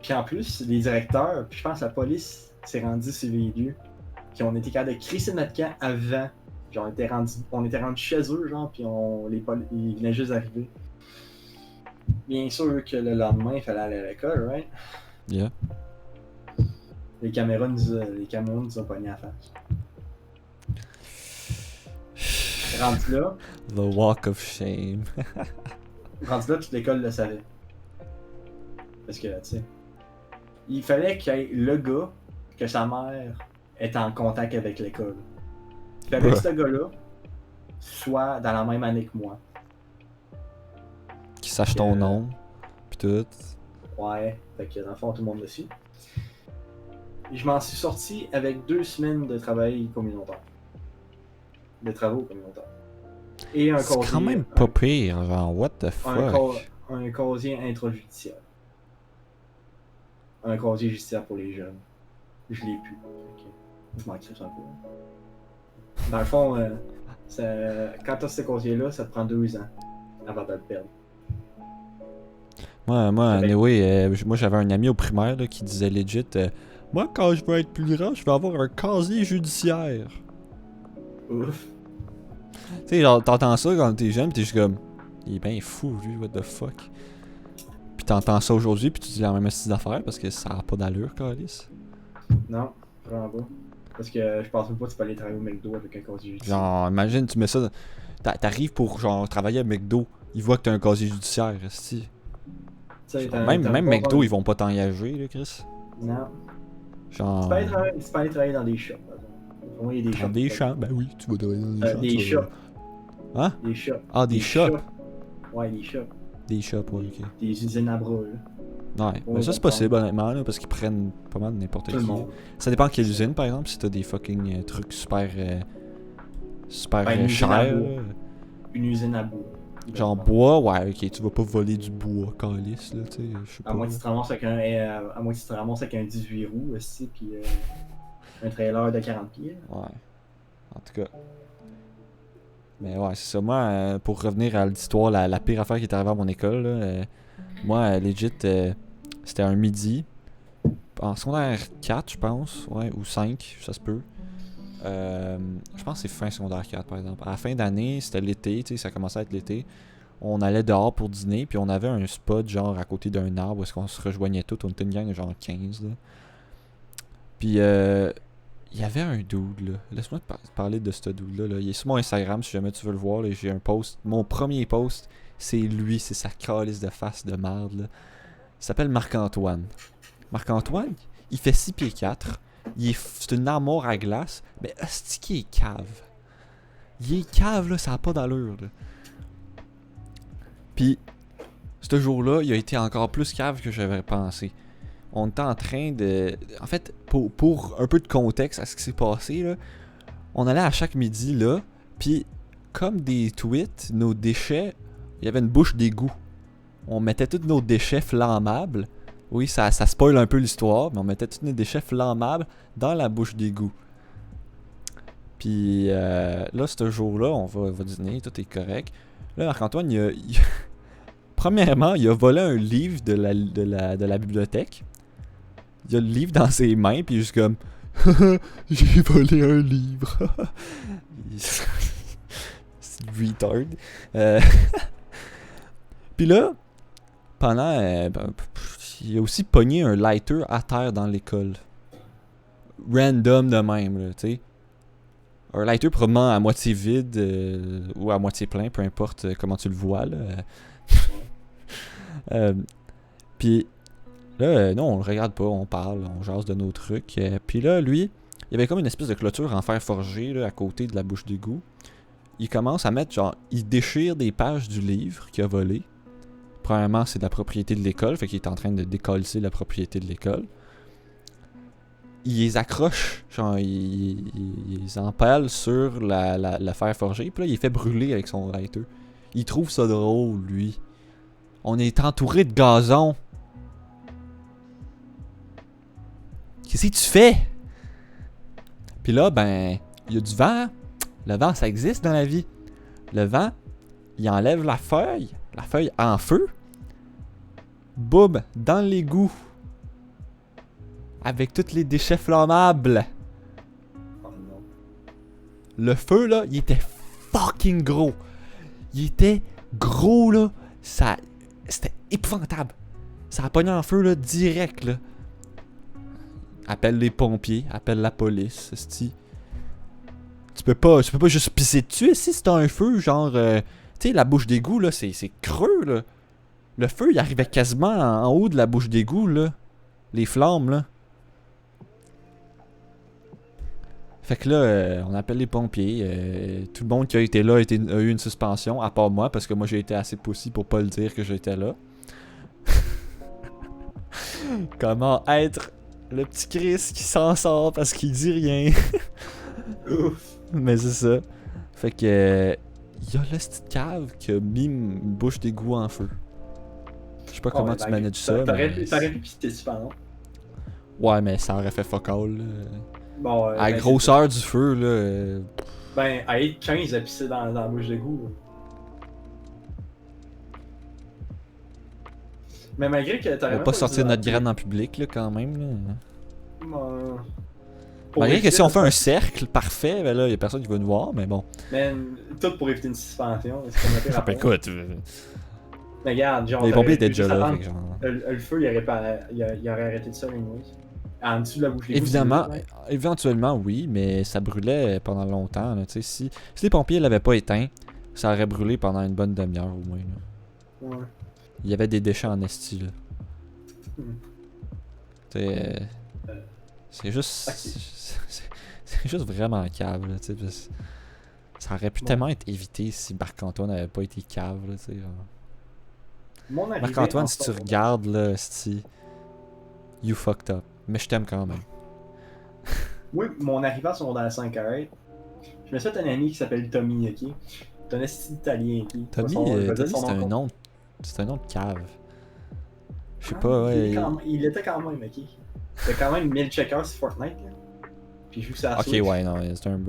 Puis en plus, les directeurs, puis je pense que la police s'est rendue sur les lieux. Puis on était capable de crisser notre camp avant. Genre, on était rendu chez eux, genre, puis ils venaient juste d'arriver. Bien sûr que le lendemain, il fallait aller à l'école, right? Yeah. Les caméras nous ont pogné à la face. Rendu là, The walk of shame. toute l'école le savait. Parce que, tu sais, il fallait qu'il y ait le gars que sa mère est en contact avec l'école. Il fallait que ce gars-là soit dans la même année que moi. Qui sache ton nom, pis tout. Ouais, fait que dans le fond, tout le monde le suit. Je m'en suis sorti avec 2 semaines de travail communautaire. De travaux communautaires. Et un C'est casier. quand même pas pire, genre, what the fuck? Un casier intrajudiciaire. Un casier judiciaire pour les jeunes. Je l'ai plus. Je m'en crisse un peu. Dans le fond, quand t'as ce casier-là, ça te prend 2 ans avant de le perdre. Moi, anyway, moi j'avais un ami au primaire là, qui disait legit moi, quand je vais être plus grand, je vais avoir un casier judiciaire. Ouf. Tu sais, genre, t'entends ça quand t'es jeune, pis t'es juste comme, il est bien fou, lui, what the fuck. Pis t'entends ça aujourd'hui, pis tu dis la même astuce d'affaires parce que ça a pas d'allure, calice. Non, vraiment pas. Parce que je pense même pas que tu peux aller travailler au McDo avec un casier judiciaire. Genre, imagine, tu mets ça. T'arrives pour genre travailler à McDo, ils voient que t'as un casier judiciaire, esti. sais, Même McDo, ils vont pas t'engager, là, Chris. Non. Genre. Tu peux aller travailler dans des shops, par exemple. Au moins, il y a des Dans shops. des champs, ben oui, tu vas travailler dans des champs. Des shops. Hein? Des shops. Ah, des shops. Ouais, des shops. Des shops, ouais, ok. Des usines à bras, là. Ouais, mais ça c'est possible honnêtement, là, parce qu'ils prennent pas mal de n'importe Tout le qui. monde. Ça dépend de quelle usine, par exemple, si t'as des fucking trucs super. Super Ben, une usine à chers. bois. là. Une usine à bois. Genre bois, ouais, ok, tu vas pas voler du bois, calice, là, tu sais, je sais pas. À moins que tu te ramasses avec un 18 roues aussi, puis un trailer de 40 pieds. Ouais. En tout cas. Mais ouais, c'est ça. Moi, pour revenir à l'histoire, la pire affaire qui est arrivée à mon école, là, moi, legit, c'était un midi. En secondaire 4, je pense, ouais, ou 5, ça se peut. Je pense que c'est fin secondaire 4, par exemple. À la fin d'année, c'était l'été, tu sais, ça commençait à être l'été. On allait dehors pour dîner, puis on avait un spot, genre, à côté d'un arbre, où est-ce qu'on se rejoignait tous. On était une gang de genre 15, là. Puis, il y avait un dude, là. Laisse-moi te parler de ce dude-là, là. Il est sur mon Instagram, si jamais tu veux le voir, là. J'ai un post. Mon premier post, c'est lui, c'est sa calice de face de merde, là. Il s'appelle Marc-Antoine. Marc-Antoine, il fait 6 pieds 4. C'est une armoire à glace. Mais hostie qu'il est cave. Il est cave, là, ça a pas d'allure, là. Puis, ce jour-là, il a été encore plus cave que j'avais pensé. On était en train de... En fait, pour un peu de contexte à ce qui s'est passé, là, on allait à chaque midi, là, puis comme des tweets, nos déchets, il y avait une bouche d'égout. On mettait tous nos déchets flammables. Oui, ça spoil un peu l'histoire, mais on mettait tous nos déchets flammables dans la bouche d'égout. Puis là, ce jour-là, on va dîner, tout est correct. Là, Marc-Antoine, premièrement, il a volé un livre de la bibliothèque. Il a le livre dans ses mains, puis il est juste comme j'ai volé un livre. C'est retard. Puis là, pendant. Il a aussi pogné un lighter à terre dans l'école. Random de même, là, tu sais. Un lighter probablement à moitié vide ou à moitié plein, peu importe comment tu le vois, là. Puis là, non, on le regarde pas, on parle, on jase de nos trucs. Puis là, lui, il y avait comme une espèce de clôture en fer forgé là, à côté de la bouche d'égout. Il commence à mettre, genre, il déchire des pages du livre qu'il a volé. Premièrement, c'est de la propriété de l'école, fait qu'il est en train de décalisser la propriété de l'école. Il les accroche, genre, il les empale sur la fer forgé, puis là, il les fait brûler avec son lighter. Il trouve ça drôle, lui. On est entouré de gazon. Qu'est-ce que tu fais? Puis là, ben, il y a du vent. Le vent, ça existe dans la vie. Le vent, il enlève la feuille en feu. Boum, dans l'égout. Avec tous les déchets flammables. Oh non. Le feu, là, il était fucking gros. Il était gros, là. C'était épouvantable. Ça a pogné en feu, là, direct, là. Appelle les pompiers, appelle la police, esti. Tu peux pas juste pisser dessus, si c'est un feu, genre... tu sais, la bouche d'égout, là, c'est creux, là. Le feu, il arrivait quasiment en haut de la bouche d'égout, là. Les flammes, là. Fait que là, on appelle les pompiers. Tout le monde qui a été là a eu une suspension, à part moi, parce que moi j'ai été assez pussy pour pas le dire que j'étais là. Comment être le petit Chris qui s'en sort parce qu'il dit rien. Ouf. Mais c'est ça. Fait que... y a le petit cave qui a mis une bouche d'égout en feu. Je sais pas comment tu manages ça. T'aurais pu quitter dessus, pardon. Ouais, mais ça aurait fait fuck all, là. Bon, À la grosseur du feu, là. Ben, à être 15 à pisser dans la bouche d'égout. Mais malgré que t'aurais On va pas sortir notre graine en public, là, quand même, là. Malgré que si on fait un cercle parfait, ben là, y a personne qui va nous voir, mais bon. Mais tout pour éviter une suspension. C'est comme Ça peut écoute. Mais regarde, genre. Les pompiers étaient déjà là, fait que genre. Le feu, il aurait arrêté de ça, anyway. En dessous de la bouche d'égout. Évidemment, éventuellement, oui, mais ça brûlait pendant longtemps, là, tu sais. Si les pompiers l'avaient pas éteint, ça aurait brûlé pendant une bonne demi-heure au moins, là. Ouais. Il y avait des déchets en esti, là. Hmm. T'sais, Euh, c'est juste. ok. C'est juste vraiment cave, là, tu sais. Ça aurait pu Bon. tellement être évité si Marc-Antoine n'avait pas été cave, là, tu sais. Mon arrivée Marc-Antoine, en si tu secondaire. regardes, là, esti, you fucked up. Mais je t'aime quand même. Oui, mon arrivée en secondaire 5 arrête. Je me suis fait un ami qui s'appelle Tommy, ok? C'est un esti italien, ok? Je vais dire Tommy, son c'est nom un complet. nom. C'est un nom de cave. Je sais Ah, pas, ouais. il était quand même, ok? Il a quand même 1000 checkers sur Fortnite, là. Puis il joue ça à Ok, Switch. ouais, non, c'est un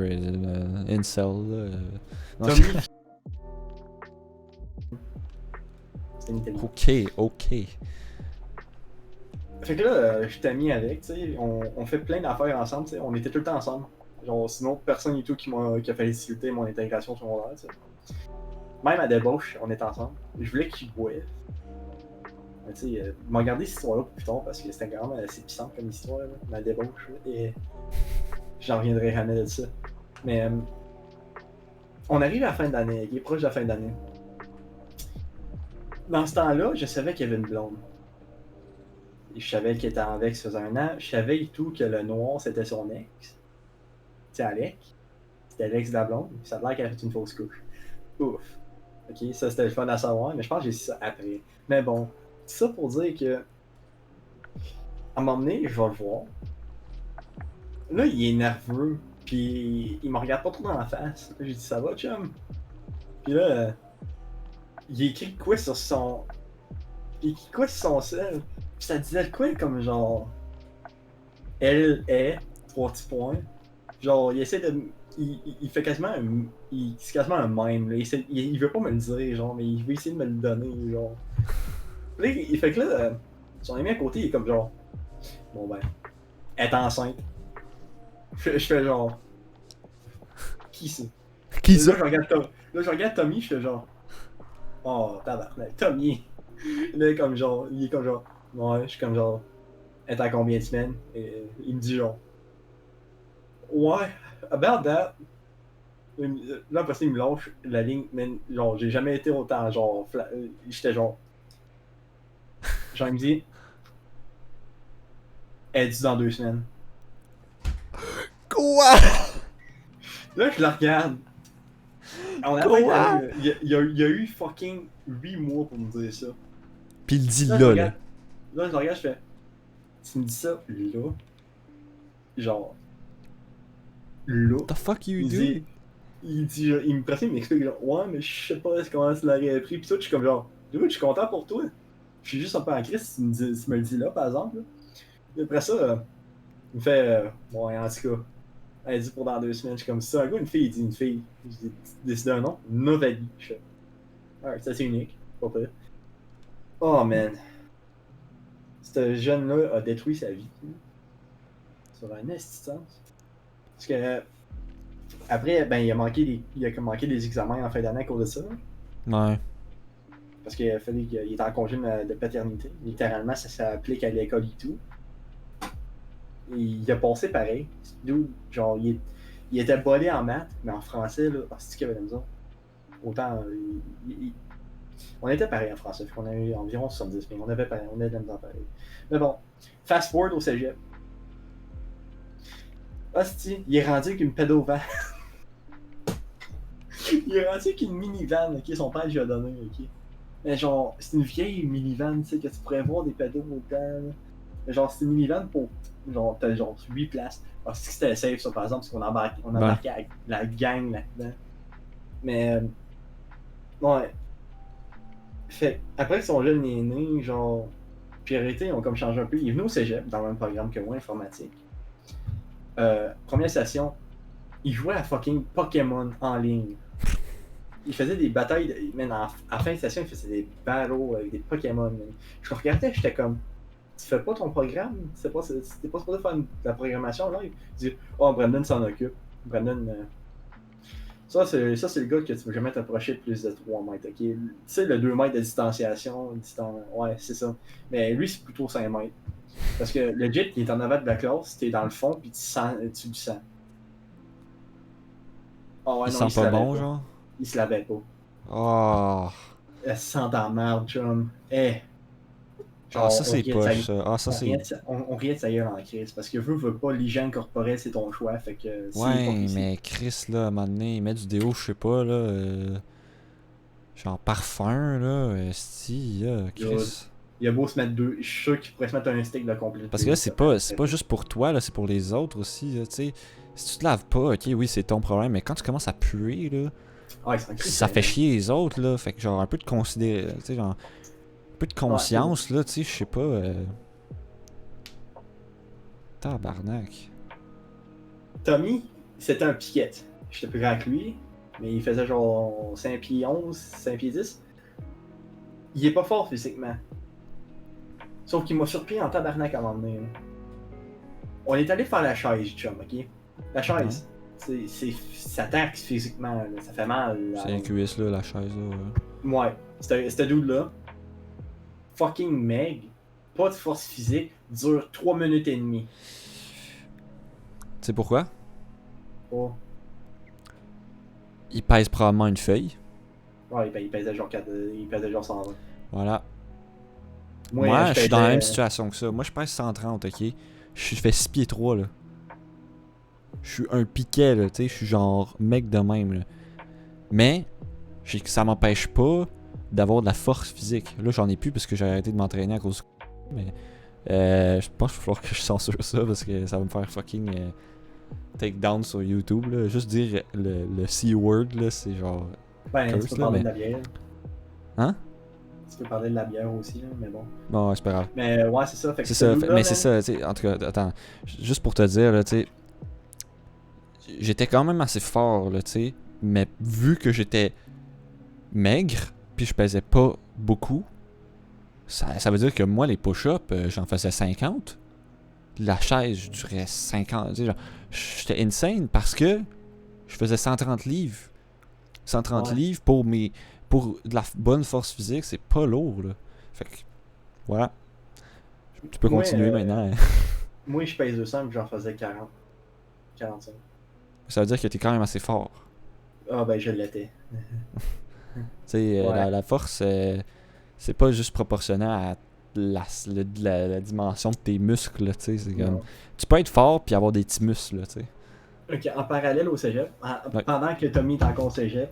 incel, là. Non, Tommy, c'est un italien. ok. Fait que là, je t'ai mis avec, tu sais, on fait plein d'affaires ensemble, tu sais, on était tout le temps ensemble. Genre, sinon, personne du tout qui a facilité mon intégration secondaire, tu sais. Même à débauche, on était ensemble. Je voulais qu'il boive. Mais tu sais, il m'a gardé cette histoire-là pour plus tard parce que c'était quand même assez puissant comme histoire, là, ma débauche, là, et j'en reviendrai jamais de ça. Mais on arrive à la fin d'année, il est proche de la fin d'année. Dans ce temps-là, je savais qu'il y avait une blonde. Je savais qu'il était avec ça faisait un an. Je savais et tout que le noir, c'était son ex. C'est Alec. C'était l'ex de la blonde. Ça a l'air qu'elle a fait une fausse couche. Ouf. Ok, ça c'était le fun à savoir, mais je pense que j'ai su ça après. Mais bon, ça pour dire que. À un moment donné, je vais le voir. Là, il est nerveux. Puis il me regarde pas trop dans la face. J'ai dit, ça va, chum? Puis là, il écrit quoi sur son. Il écrit quoi sur son sel? Puis ça disait quoi comme genre. Elle est, 3 petits points. Genre, il essaie de. Il fait quasiment un. C'est quasiment un mime, là. Il veut pas me le dire, genre, mais il veut essayer de me le donner, genre. Là, il fait que là, son ami à côté, il est comme genre. Bon ben, elle est enceinte. Je fais genre. Qui c'est? Qui Là, ça? je regarde Tommy, je fais genre. Oh, tabarnak, Tommy. Là, il est comme genre. Ouais, je suis comme genre. Elle est à combien de semaines? Et il me dit genre. Ouais, about that. Là, après ça, il me lâche la ligne, mais genre, j'ai jamais été autant, genre, j'étais genre. Genre, il me dit, elle dit dans 2 semaines. Quoi? Là, je la regarde. On a Quoi? pas été, il y a eu fucking 8 mois pour me dire ça. Pis il dit Là, là, là. je le regarde, je fais, tu me dis ça, là, genre, là. What the fuck you Il do? dit, il me presse, il m'explique, genre, ouais, mais je sais pas comment tu l'aurais pris. Pis ça, je suis comme genre, dude, je suis content pour toi. Je suis juste un peu en crise si tu me le dis là, par exemple. Là. Et après ça, il me fait, ouais, en tout cas, elle dit pour dans 2 semaines. Je suis comme, si c'est un gars, une fille, il dit une fille. J'ai décidé un nom, Novali. Je fais, alright, ça c'est unique, pas pire. Oh man, ce jeune-là a détruit sa vie. Sur un sens. Parce que, après, ben, il a manqué des examens en fin d'année à cause de ça. Ouais. Parce qu'il était en congé de paternité. Littéralement, ça s'applique à l'école et tout. Et il a passé pareil. Dude, genre, il était bolé en maths, mais en français, là, c'est qu'il y avait la misère. Autant, on était pareil en français, on a eu environ 70, mais on avait de la misère pareil. Mais bon, fast forward au cégep. Hostie, il est rendu avec une pédovan. Il est rendu avec une minivan, ok, son père lui a donné, ok. Mais genre, c'est une vieille minivan, tu sais, que tu pourrais voir des pédos autant, là. Mais genre, c'est une minivan pour, genre, t'as genre 8 places. Alors, c'est que c'était safe, ça, par exemple, parce qu'on embarquait avec la gang là-dedans. Mais, ouais. Fait, après que son jeune est né, genre, priorité, ils ont comme changé un peu. Il est venu au cégep, dans le même programme que moi, informatique. Première session, il jouait à fucking Pokémon en ligne. Il faisait des batailles, à la fin de session, il faisait des battles avec des Pokémon. Man. Je le regardais, j'étais comme, tu fais pas ton programme? T'es pas supposé faire de la programmation live? Il dit, oh, Brandon s'en occupe. Brandon, ça c'est le gars que tu veux jamais t'approcher de plus de 3 mètres, ok? Tu sais, le 2 mètres de distanciation, ouais, c'est ça. Mais lui, c'est plutôt 5 mètres. Parce que le jet, il est en avant de la classe, t'es dans le fond, puis tu le sens. Oh ouais, il sent pas bon, genre? Il se lavait pas. Oh. Elle se sent en merde, chum. Eh. Ah, Genre, ça on c'est riait de sa poche, ça. Ah, ça c'est. on riait de sa gueule en crise. Parce que veut pas, l'hygiène corporelle, c'est ton choix. Fait que s'il est pas Ouais, précis. mais Chris, là, à un moment donné, il met du déo, je sais pas, là. Genre parfum, là. Si, là, Chris. Il a beau se mettre deux. Je suis sûr qu'il pourrait se mettre un stick de complet. Parce que là, c'est pas juste pour toi, là, c'est pour les autres aussi, là, tu sais. Si tu te laves pas, ok, oui, c'est ton problème, mais quand tu commences à puer, là, Ah, il s'en crie, ça fait chier les autres, là. Fait que, genre, un peu de considérer, tu sais, genre, un peu de Ouais, c'est ça. conscience, là, tu sais, je sais pas. Tabarnak. Tommy, c'était un piquette. J'étais plus grand que lui, mais il faisait genre 5 pieds 11, 5 pieds 10. Il est pas fort physiquement. Sauf qu'il m'a surpris en tabarnak à un moment donné. Là. On est allé faire la chaise, chum, ok? La chaise, ça taxe physiquement, là. Ça fait mal. Là. C'est les cuisses, là, la chaise, là. Ouais, c'était dude-là, fucking meg, pas de force physique, dure 3 minutes et demie. Tu sais pourquoi? Oh. Il pèse probablement une feuille. Ouais, il pesait genre 4, il pesait genre 120. Voilà. Moi, Moi, je suis dans la même pesais- situation que ça. Moi, je pèse 130, ok? Je fais 6 pieds 3, là. Je suis un piquet, là, tu sais. Je suis genre mec de même, là. Mais, ça m'empêche pas d'avoir de la force physique. Là, j'en ai plus parce que j'ai arrêté de m'entraîner à cause de... Mais, je pense qu'il va falloir que je censure ça parce que ça va me faire fucking takedown sur YouTube, là. Juste dire le C-word, là, c'est genre... Ben, tu curse, peux là, parler mais... de la bière. Hein? Tu peux parler de la bière aussi, là, mais bon. Bon, ouais, c'est pas grave. Mais ouais, c'est ça. Fait que C'est ce ça, dude-là, mais man, c'est ça, tu sais, en tout cas, attends, juste pour te dire, là, tu sais, j'étais quand même assez fort, là, tu sais, mais vu que j'étais maigre, puis je pesais pas beaucoup, ça veut dire que moi, les push-ups, j'en faisais 50, la chaise, je durais 50, tu sais, genre, j'étais insane parce que je faisais 130 livres. 130 Ouais. livres pour de la bonne force physique, c'est pas lourd, là. Fait que, voilà, tu peux Moi, continuer maintenant. Hein. moi, je pèse 200 puis j'en faisais 40. 45. Ça veut dire que t'es quand même assez fort. Ah, ben, je l'étais. Tu sais, Ouais. la force, c'est pas juste proportionnel à la dimension de tes muscles, là, tu sais. C'est comme... Non. Tu peux être fort puis avoir des petits muscles, là, tu sais. Ok, en parallèle au cégep, Ouais. pendant que Tommy est encore au cégep,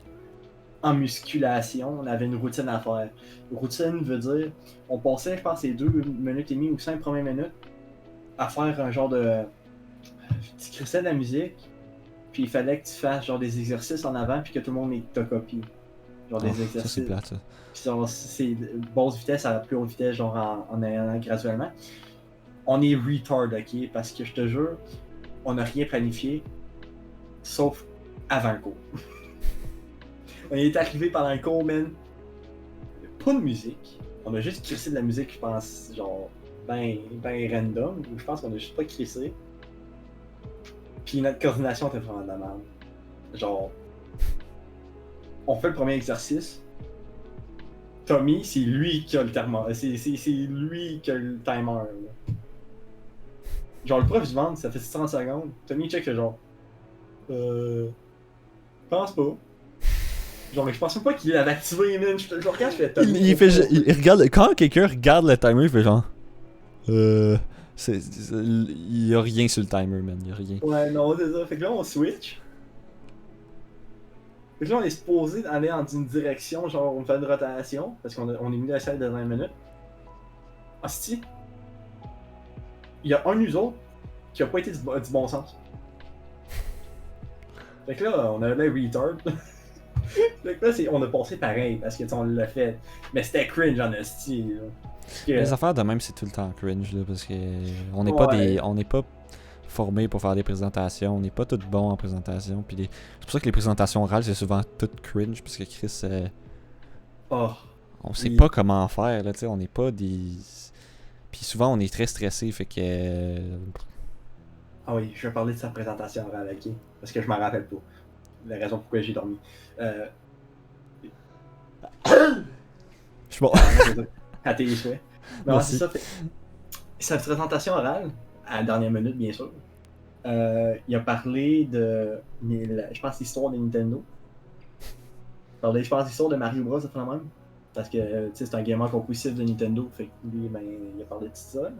en musculation, on avait une routine à faire. Routine veut dire, on passait, je pense, les 2 minutes et demie ou 5 premières minutes à faire un genre de. Tu crissais de la musique, puis il fallait que tu fasses genre des exercices en avant, puis que tout le monde te copie. Genre Oh, des ça, c'est exercices. plate, ça. Puis genre, c'est basse vitesse à plus haute vitesse, genre en allant graduellement. On est retard, ok? Parce que je te jure, on n'a rien planifié, sauf avant le cours. On est arrivé pendant le cours, man. Pas de musique. On a juste crissé de la musique, je pense, genre, ben random. Ou je pense qu'on a juste pas crissé. Puis notre coordination était vraiment de la merde. Genre, on fait le premier exercice. Tommy, c'est lui qui a le thermomètre. C'est lui qui a le timer. Là. Genre, le prof du ventre, ça fait 30 secondes. Tommy check le genre. Pense pas. Genre, mais je pense même pas qu'il l'avait activé, man. Je regarde, je fais Tommy. Il regarde, quand quelqu'un regarde le timer, il fait genre... il y a rien sur le timer, man, il y a rien. Ouais, non, c'est ça. Fait que là, on switch. Fait que là, on est supposé aller dans une direction, genre, on fait une rotation, parce qu'on est mis dans la salle de 20 minutes. Hostie. Il y a un nous autres qui a pas été du bon sens. Fait que là, on a l'air retard. Fait que là, on a passé pareil, parce que on l'a fait. Mais c'était cringe en hostie, là. Les affaires de même, c'est tout le temps cringe, là, parce que on n'est pas Ouais. on n'est pas formés pour faire des présentations, on n'est pas tous bons en présentation, puis c'est pour ça que les présentations orales, c'est souvent tout cringe, parce que Chris, Oh. on sait Oui. pas comment faire, là, tu sais, on n'est pas des... Puis souvent, on est très stressé, fait que... Ah oui, je vais parler de sa présentation orale, ok? Parce que je m'en rappelle pas. La raison pourquoi j'ai dormi. Je suis bon. À tes souhaits. Non, Merci. c'est ça. Sa présentation orale, à la dernière minute, bien sûr, il a parlé de, je pense, l'histoire de Nintendo. Il a parlé, je pense, l'histoire de Mario Bros, ça fait la même. Parce que, tu sais, c'est un gamer compulsif de Nintendo, fait que lui, ben, il a parlé de ça.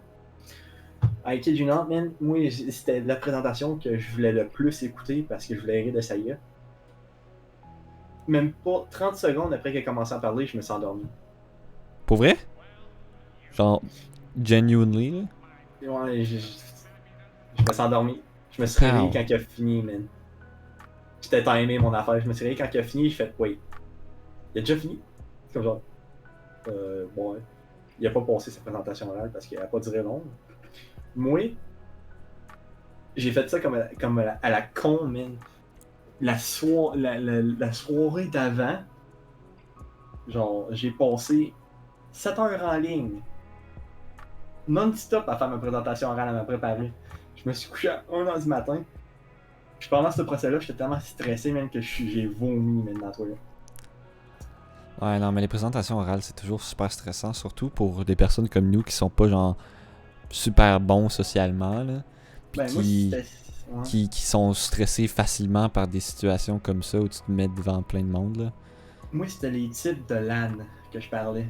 I kid you not, man, moi, c'était la présentation que je voulais le plus écouter parce que je voulais rire de Saiya. Même pas 30 secondes après qu'il a commencé à parler, je me suis endormi. Pour vrai? Genre, genuinely, là? Ouais, je me suis endormi. Je me suis réveillé quand il a fini, man. J'étais timé mon affaire. Je me suis réveillé quand il a fini, je fais, wait, il a déjà fini? C'est comme genre, bon, ouais. Il a pas passé sa présentation orale parce qu'elle a pas duré long. Moi, j'ai fait ça comme à la con, man. La soirée d'avant, genre, j'ai passé 7 heures en ligne, non-stop à faire ma présentation orale, à me préparer. Je me suis couché à 1h du matin. Puis pendant ce procès-là, j'étais tellement stressé, même que j'ai vomi, même, dans la toilette. Ouais, non, mais les présentations orales, c'est toujours super stressant, surtout pour des personnes comme nous qui sont pas, genre, super bons socialement, là. Puis Ben, moi, c'était. Ouais. qui sont stressés facilement par des situations comme ça où tu te mets devant plein de monde, là. Moi, c'était les types de LAN que je parlais.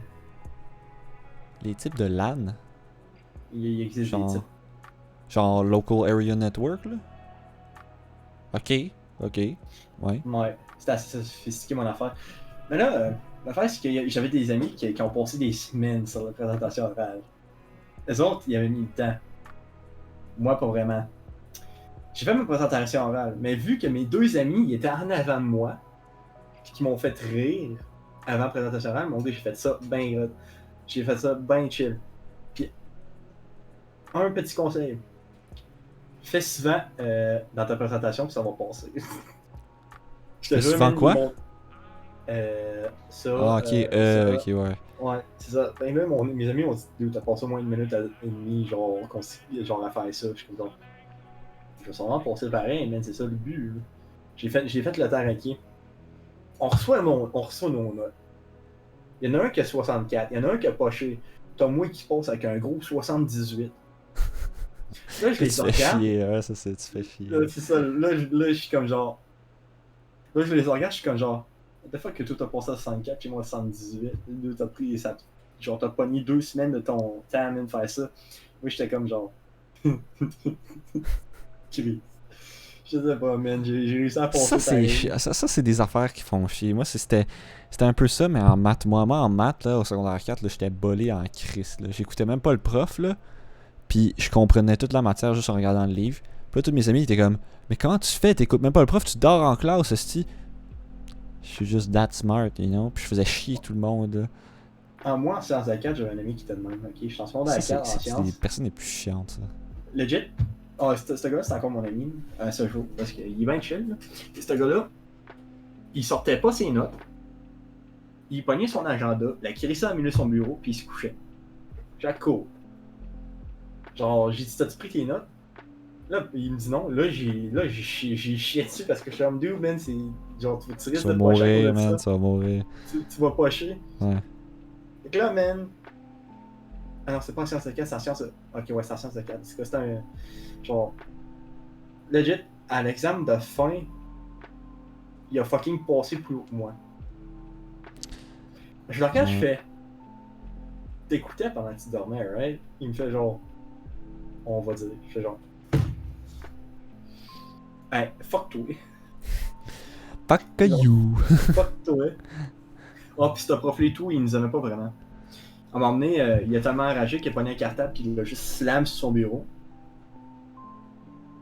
Les types de LAN, Il existe des types. genre Local Area Network, là. Ok, ouais. Ouais, c'était assez sophistiqué mon affaire. Mais là, l'affaire, c'est que j'avais des amis qui ont passé des semaines sur la présentation orale. Les autres, ils avaient mis le temps. Moi, pas vraiment. J'ai fait ma présentation orale, mais vu que mes deux amis ils étaient en avant de moi, puis qui m'ont fait rire avant la présentation orale, mon dieu, j'ai fait ça bien hot. J'ai fait ça bien chill. Puis, un petit conseil. Fais souvent dans ta présentation, puis ça va passer. Fais souvent quoi? Ça. Ah, ok, ça. ok, ouais. Ouais, c'est ça. Ben là, mes amis m'ont dit, t'as passé au moins 1 minute et demie, genre à faire ça. Je suis comme, genre, je vais sûrement passer pareil, mais c'est ça le but. Là. J'ai fait le temps requis. On reçoit nos notes. Il y en a un qui a 64, il y en a un qui a poché. T'as moi qui passe avec un gros 78. Là, je les Tu fais regarde. chier, ouais, ça c'est, tu fais chier. Là, c'est ça. Là, je suis comme genre. Là, je les regarde, je suis comme genre. What the fuck que toi t'as passé à 64, chez moi à 78. Là, t'as pris ça. Genre, t'as pogné 2 semaines de ton temps de faire ça. Moi, j'étais comme genre. Crie. Je sais pas, man. J'ai réussi à passer. Ça, c'est ça, c'est des affaires qui font chier. Moi, c'était un peu ça, mais en maths. Moi, en maths, là, au secondaire 4, là, j'étais bolé en crise. J'écoutais même pas le prof, là. Puis je comprenais toute la matière juste en regardant le livre. Puis là, tous mes amis étaient comme, mais comment tu fais? T'écoutes même pas le prof, tu dors en classe, esti. Je suis juste that smart, you know? Puis je faisais chier tout le monde, là. Ah, moi, en sciences de 4, j'avais un ami qui était de même. Ok, je suis en secondaire 4 en C'est sciences. des personnes les plus chiantes, ça. Legit. Ah, ce gars-là, c'est encore mon ami à ce jour. Parce qu'il est bien chill. Là. Et ce gars-là, il sortait pas ses notes. Il pognait son agenda, il a créé ça au milieu de son bureau, puis il se couchait. J'ai cool. Genre, j'ai dit, t'as-tu pris tes notes? Là, il me dit non. Là, j'ai chié dessus parce que je suis comme, dude, man, c'est. Genre, tu risques de pocher à cause de ça. Tu vas mourir. Tu vas pocher. Ouais. Fait que là, man. Ah non, c'est pas en sciences de 4, c'est en sciences de. Ok, ouais, c'est en sciences de 4. C'est quoi, c'est un. Genre. Legit, à l'examen de fin, il a fucking passé plus haut que moi. Je le regarde, je fais. T'écoutais pendant que tu dormais, right? Il me fait genre. On va dire. Je fais genre. Hey, fuck toi. Fuck you. Fuck toi. Oh, pis ce prof-là et tout, il nous aimait pas vraiment. À un moment donné, il a tellement enragé qu'il a pogné un cartable pis il l'a juste slam sur son bureau.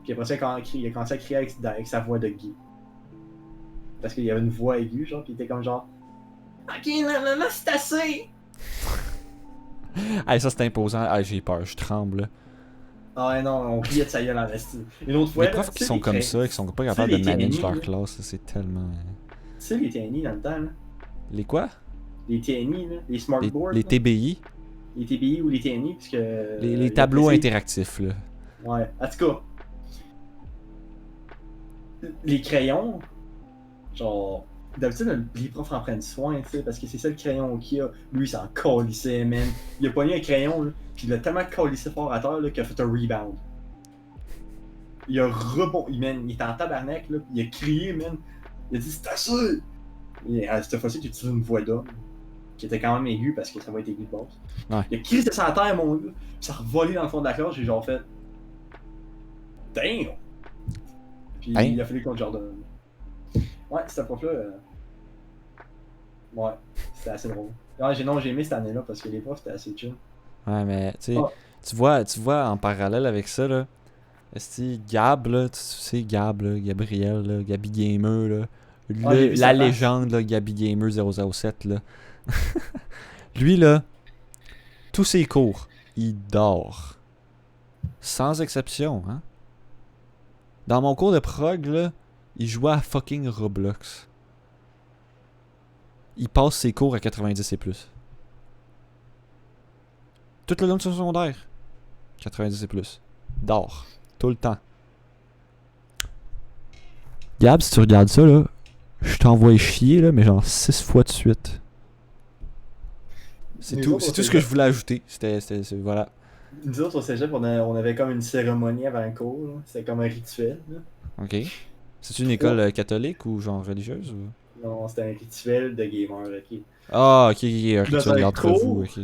Puis après ça, il a commencé à crier avec sa voix de Guy. Parce qu'il y avait une voix aiguë, genre, pis il était comme genre. Ok, là, c'est assez! Hey, ça c'est imposant. Ah, j'ai peur, je tremble. Ah ouais, non, on riait de sa gueule en esti. Une autre fois. Les profs qui sont comme ça, qui sont pas capables de manager leur classe, c'est tellement. Tu sais, les TNI dans le temps, là. Les quoi? Les TNI, là. Les smartboards. Les TBI? Les TBI ou les TNI, puisque. Les tableaux interactifs, là. Ouais, en tout cas. Les crayons, genre. D'habitude, les profs en prennent soin, tu sais, parce que c'est ça le crayon qu'il a. Lui, il s'en calissait, man. Il a pogné un crayon, là, pis il l'a tellement calissé fort à terre, là, qu'il a fait un rebound. Il a rebondi, man. Il était en tabarnak, là, il a crié, man. Il a dit, c'est assez! Et à cette fois-ci, tu utilises une voix d'homme. qui était quand même aigu parce que ça va être aigu de base. Ouais. Il a crissé ça à terre, mon gars, puis ça a revolé dans le fond de la classe, j'ai genre fait. Damn! Puis Hein? il a fallu qu'on le redonne. Ouais, cette prof-là. Ouais, c'était assez drôle. Ouais, j'ai aimé cette année-là parce que les profs étaient assez chill. Ouais, mais tu sais, Ah. tu vois en parallèle avec ça, là, esti, Gab, là, tu sais, Gab, là, Gabriel, là, Gabi Gamer, là, Ah, j'ai vu la sa face. légende, là, Gabi Gamer 007, là. Lui, là, tous ses cours, il dort. Sans exception, hein. Dans mon cours de prog, là, il jouait à fucking Roblox. Il passe ses cours à 90 et plus. Tout le long de son secondaire. 90 et plus. Dort. Tout le temps. Gab, si tu regardes ça, là, je t'envoie chier, là, mais genre 6 fois de suite. C'est Nous tout, autres, c'est au tout ce que cégep- je voulais ajouter. Voilà. Nous autres, au cégep, on avait comme une cérémonie avant le cours. Là. C'était comme un rituel. Là. Ok. C'est une école catholique ou genre religieuse ou... Non, c'était un rituel de gamer. Ok. Ah, ok, un Dans rituel un entre cours, vous, ok.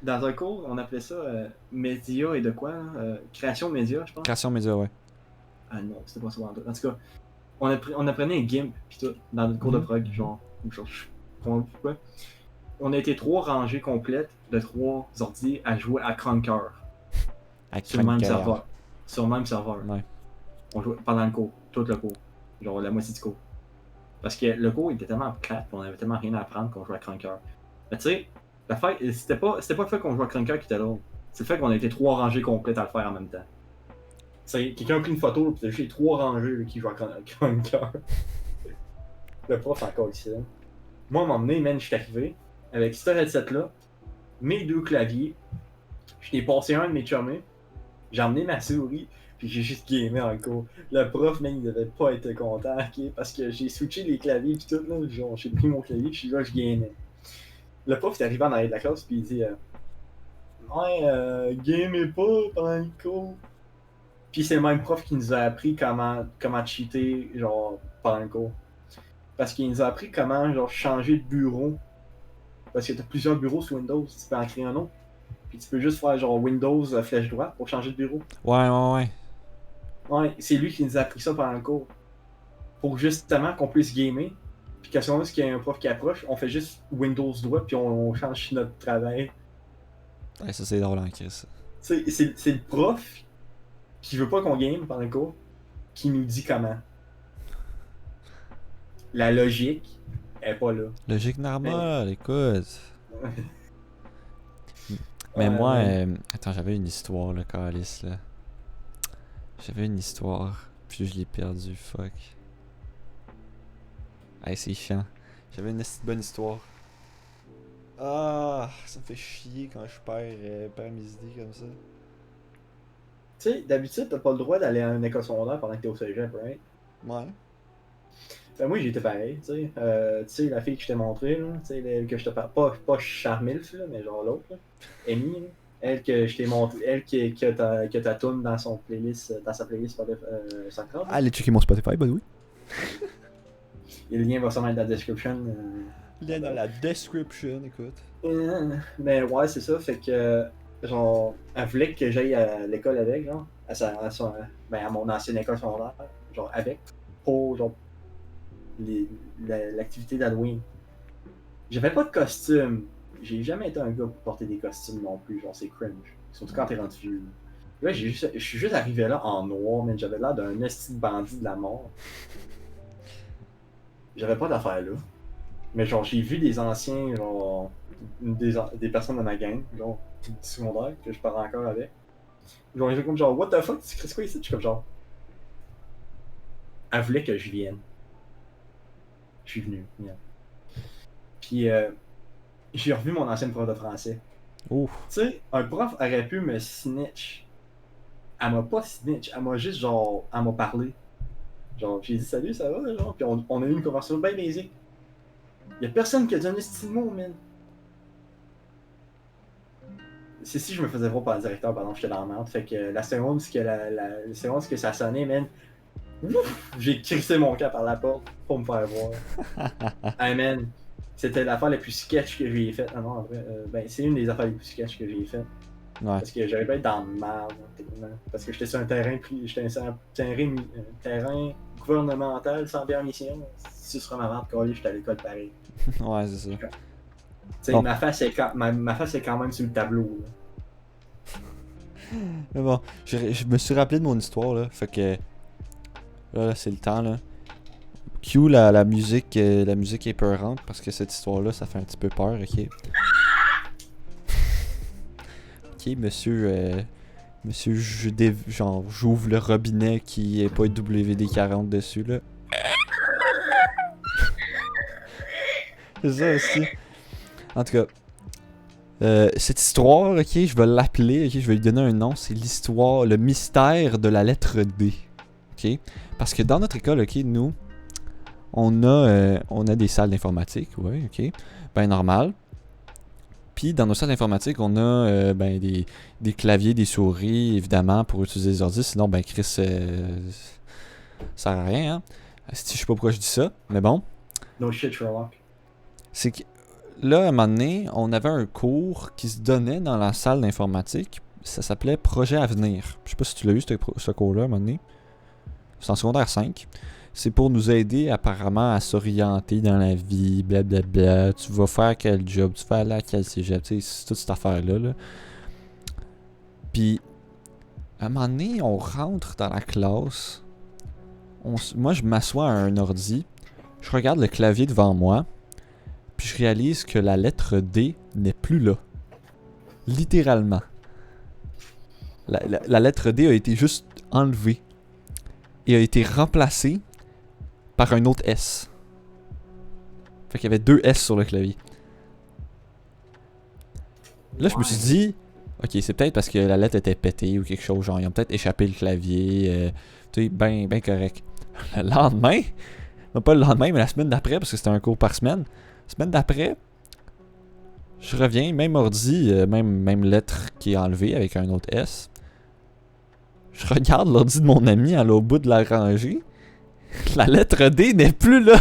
Dans un cours, on appelait ça média et de quoi là? Création média, je pense. Création média, ouais. Ah non, c'était pas ça. En tout cas, on apprenait un GIMP pis tout dans notre cours de prog, genre, je comprends plus pourquoi. On a été 3 rangées complètes de 3 ordi à jouer à Crunker À sur le même Cranker. serveur. Sur le même serveur. Ouais. On jouait pendant le cours, tout le cours, genre la moitié du cours. Parce que le cours il était tellement plate, on avait tellement rien à apprendre qu'on jouait à Crunker. Mais tu sais, l'affaire, c'était pas le fait qu'on jouait à Crunker qui était drôle, c'est le fait qu'on a été 3 rangées complètes à le faire en même temps. Quelqu'un a pris une photo, pis t'as juste les 3 rangées là, qui jouent à Crunker. Le prof encore ici. Là. Moi, à un moment donné, man, je suis arrivé avec ce headset-là, mes 2 claviers, je t'ai passé un de mes chummés, j'ai emmené ma souris, puis j'ai juste gamé en cours. Le prof, man, il devait pas être content, ok? Parce que j'ai switché les claviers, puis tout, là, genre, j'ai pris mon clavier, puis là, je gamais. Le prof est arrivé en arrière de la classe, puis il dit ouais, gamez pas pendant le cours. Puis c'est le même prof qui nous a appris comment cheater, genre, pendant le cours. Parce qu'il nous a appris comment, genre, changer de bureau. Parce que t'as plusieurs bureaux sur Windows, tu peux en créer un autre. Puis tu peux juste faire, genre, Windows flèche droite pour changer de bureau. Ouais. Ouais, c'est lui qui nous a appris ça pendant le cours. Pour justement qu'on puisse gamer. Puis qu'à ce moment-là, qu'il y a un prof qui approche, on fait juste Windows droit, puis on change notre travail. Ouais, ça c'est drôle en crise. C'est le prof qui veut pas qu'on game pendant le cours, qui nous dit comment. La logique est pas là. Logique normale, écoute. Mais moi, attends, j'avais une histoire, là, Calice, là. J'avais une histoire, puis je l'ai perdue, fuck. Hey, c'est chiant. J'avais une bonne histoire. Ah, ça me fait chier quand je perds mes idées comme ça. Tu sais, d'habitude, t'as pas le droit d'aller à une école secondaire pendant que t'es au cégep, right? Ouais. Ben moi, j'étais pareil, tu sais, la fille que je t'ai montrée, là, tu sais, que je te parle, pas Charmilf, là, mais genre l'autre, là, Amy, là, elle que je t'ai montré, elle qui a ta tune dans son playlist, dans sa playlist SoundCloud. Allez checker mon Spotify, bah oui. Et le lien va sûrement être dans la description. Lien dans la description, écoute. Mais ouais, c'est ça, fait que, genre, elle voulait que j'aille à l'école avec, genre, à mon ancienne école secondaire, genre, avec, pour, genre, l'activité d'Halloween. J'avais pas de costume. J'ai jamais été un gars pour porter des costumes non plus, genre, c'est cringe. Surtout quand t'es rendu vieux. Là, je suis juste arrivé là en noir, mais j'avais l'air d'un esti de bandit de la mort. J'avais pas d'affaires là. Mais genre, j'ai vu des anciens, genre, des personnes de ma gang, genre, du secondaire, que je parle encore avec. Genre, ils étaient comme genre, what the fuck, tu crées quoi ici? Je suis comme genre. Elle voulait que je vienne. Je suis venu, yeah. Puis, j'ai revu mon ancienne prof de français. Ouf. Tu sais, un prof aurait pu me snitch. Elle m'a pas snitch, elle m'a juste genre, elle m'a parlé. Genre, j'ai dit salut, ça va, genre, puis on a eu une conversation bien basique. Y'a personne qui a dit un esti de mot, man. C'est si je me faisais voir par le directeur, pardon, j'étais dans la merde. Fait que la seconde, c'est que la seconde, que ça sonnait, man. Ouf, j'ai crissé mon cap par la porte pour me faire voir. Hey man, C'était l'affaire la plus sketch que j'ai faite. Ah non, en vrai, ben, c'est une des affaires les plus sketch que j'ai faites. Ouais. Parce que j'aurais pas être dans le mal, techniquement. Parce que j'étais sur un terrain, j'étais sur un terrain gouvernemental sans permission. Si ce serait ma vente, j'étais à l'école pareil. Ouais, c'est ça. Tu sais, Bon. ma face est quand même sur le tableau. Là. Mais bon, je me suis rappelé de mon histoire, là. Fait que. Là, c'est le temps, là. Cue la musique est peurante parce que cette histoire-là, ça fait un petit peu peur, ok? Ok, monsieur. Monsieur, genre, j'ouvre le robinet qui est pas WD-40 dessus, là. C'est ça aussi. En tout cas. Cette histoire, ok, je vais l'appeler, ok, je vais lui donner un nom, c'est l'histoire, le mystère de la lettre D. Ok? Parce que dans notre école, ok, nous, on a des salles d'informatique, ouais, ok, ben normal. Puis dans nos salles d'informatique, on a ben, des claviers, des souris, évidemment, pour utiliser les ordi, sinon, ben Chris, ça sert à rien, hein. Je sais pas pourquoi je dis ça, mais bon. No shit, Sherlock. C'est que là, à un moment donné, on avait un cours qui se donnait dans la salle d'informatique. Ça s'appelait Projet Avenir. Je sais pas si tu l'as eu, ce cours-là, à un moment donné. C'est en secondaire 5. C'est pour nous aider, apparemment, à s'orienter dans la vie, blablabla. Tu vas faire quel job, tu vas aller à quel cégep, tu sais, c'est toute cette affaire-là. Là. Puis, à un moment donné, on rentre dans la classe. Moi, je m'assois à un ordi. Je regarde le clavier devant moi. Puis je réalise que la lettre D n'est plus là. Littéralement. La lettre D a été juste enlevée. Et a été remplacée par un autre S. Fait qu'il y avait 2 S sur le clavier. Là, je me suis dit, ok, c'est peut-être parce que la lettre était pétée ou quelque chose. Genre, ils ont peut-être échappé le clavier. Tu sais, ben correct. Le lendemain, non pas le lendemain, mais la semaine d'après, parce que c'était un cours par semaine. Semaine d'après, je reviens, même ordi, même lettre qui est enlevée avec un autre S. Je regarde l'ordi de mon ami à l'autre bout de la rangée. La lettre D n'est plus là.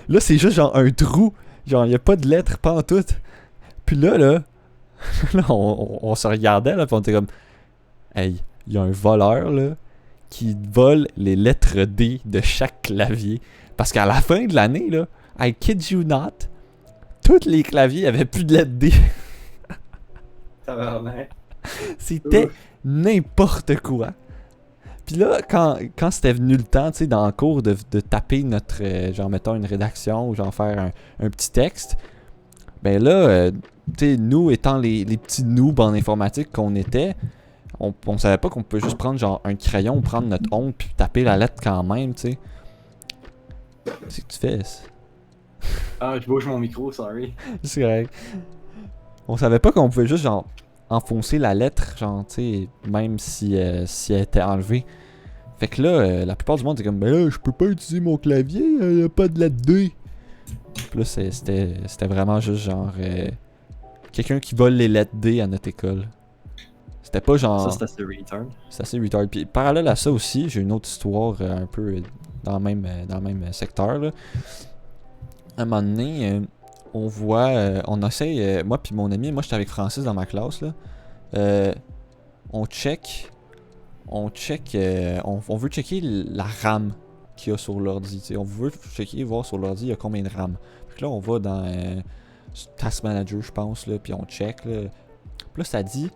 Là, c'est juste genre un trou. Genre, il n'y a pas de lettre, pas en tout. Puis là, on se regardait, là, puis on était comme, hey, il y a un voleur, là, qui vole les lettres D de chaque clavier. Parce qu'à la fin de l'année, là, I kid you not, tous les claviers avaient plus de lettres D. C'était n'importe quoi. Puis là, quand c'était venu le temps, tu sais, dans le cours de taper notre, genre, mettons, une rédaction ou genre faire un petit texte, ben là, tu sais, nous étant les petits noobs en informatique qu'on était, on savait pas qu'on peut juste prendre genre un crayon, prendre notre ongle puis taper la lettre quand même, tu sais. Qu'est-ce que tu fais? Ah, je bouge mon micro, sorry. C'est correct. On savait pas qu'on pouvait juste genre enfoncer la lettre, genre, tu sais, même si elle était enlevée. Fait que là, la plupart du monde était comme, ben là, je peux pas utiliser mon clavier, y a pas de lettre D. Puis là, c'était vraiment juste genre quelqu'un qui vole les lettres D à notre école. C'était pas genre. Ça, c'est assez retard. C'est assez retard. Puis parallèle à ça aussi, j'ai une autre histoire un peu dans le même secteur. Là. À un moment donné, on voit. On essaye. Moi puis mon ami, moi j'étais avec Francis dans ma classe. Là. On check. On veut checker la RAM qu'il y a sur l'ordi. T'sais. On veut checker, voir sur l'ordi il y a combien de RAM. Fait que là, on va dans Task Manager, je pense, là, puis on check. Là. Puis là, ça dit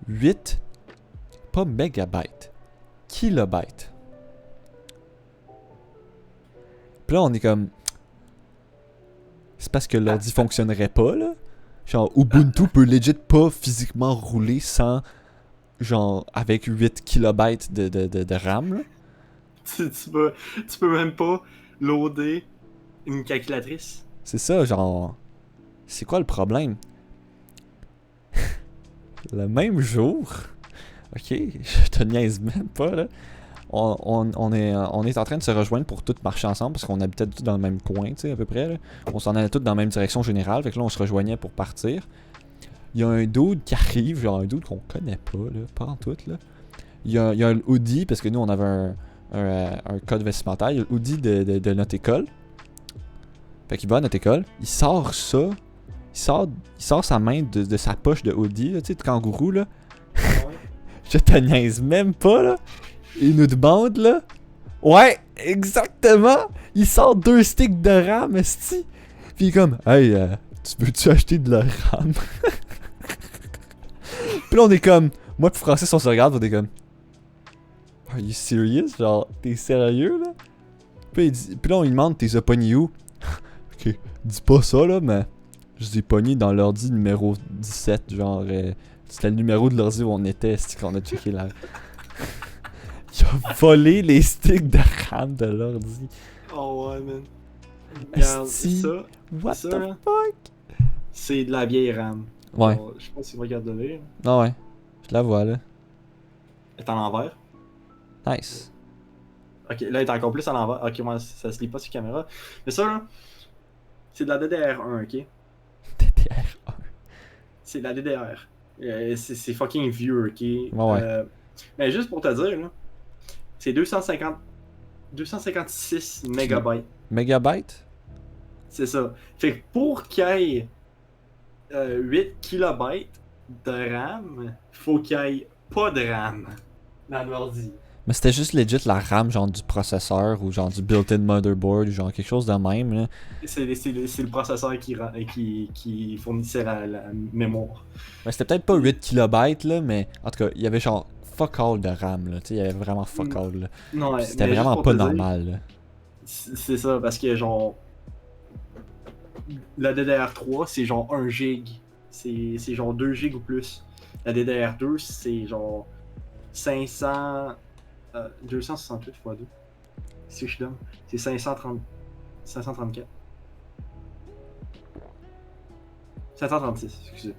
8, pas mégabytes, kilobytes. Puis là, on est comme. C'est parce que l'ordi fonctionnerait pas, là. Genre, Ubuntu peut legit pas physiquement rouler sans. Genre, avec 8 kilobytes de RAM, là. Tu peux même pas loader une calculatrice. C'est ça, genre. C'est quoi le problème? Le même jour, ok, je te niaise même pas là. On est en train de se rejoindre pour tout marcher ensemble parce qu'on habitait tous dans le même coin, tu sais, à peu près. Là. On s'en allait tous dans la même direction générale, fait que là on se rejoignait pour partir. Il y a un dude qui arrive, genre un dude qu'on connaît pas, là, pas en tout là. Il y a un hoodie, parce que nous on avait un code vestimentaire, il y a le hoodie de notre école. Fait qu'il va à notre école, il sort ça, il sort sa main de sa poche de hoodie, là, tu sais, de kangourou, là. Ouais. Je te niaise même pas, là. Il nous demande, là. Ouais, exactement. Il sort 2 sticks de RAM, esti. Puis il est comme, hey, tu veux-tu acheter de la RAM? Puis là, on est comme, moi puis Francis, on se regarde, on est comme, are you serious? Genre, t'es sérieux, là? Puis là, on lui demande, t'es pogné où? Ok, dis pas ça, là, mais je les ai pognés dans l'ordi numéro 17, genre, c'était le numéro de l'ordi où on était, c'est qu'on a checké là. Il a volé les sticks de RAM de l'ordi. Oh ouais, man. Regarde, Esti, ça, what ça, the là, fuck? c'est de la vieille RAM. Ouais, Genre, je sais pas si vous regardez là. Elle ah ouais, je la vois, là. est en l'envers. Nice. Ok, là, elle est encore plus à l'envers. Ok, moi, ça se lit pas sur caméra. Mais ça, là, c'est de la DDR1, ok? DDR1. C'est de la DDR. C'est fucking vieux, ok? Ouais. Mais juste pour te dire, là, c'est 256 mégabytes. Megabyte? C'est ça. Fait que pour qu'il y ait 8 kilobytes de RAM, faut qu'il y ait pas de RAM dans l'ordi. Mais c'était juste legit la RAM, genre du processeur ou genre du built-in motherboard ou genre quelque chose de même, là. C'est le processeur qui fournissait la mémoire. Mais c'était peut-être pas 8 kilobytes, là, mais en tout cas, il y avait genre fuck all de RAM, là. Tu sais, il y avait vraiment fuck all, là. Non, ouais, C'était mais juste vraiment pour pas te dire, normal, là. c'est ça, parce que genre. La DDR3, c'est genre 1 gig. C'est genre 2 gig ou plus. La DDR2, c'est genre 500. 268 x 2. Si je donne. C'est 530. 534. 536, excusez.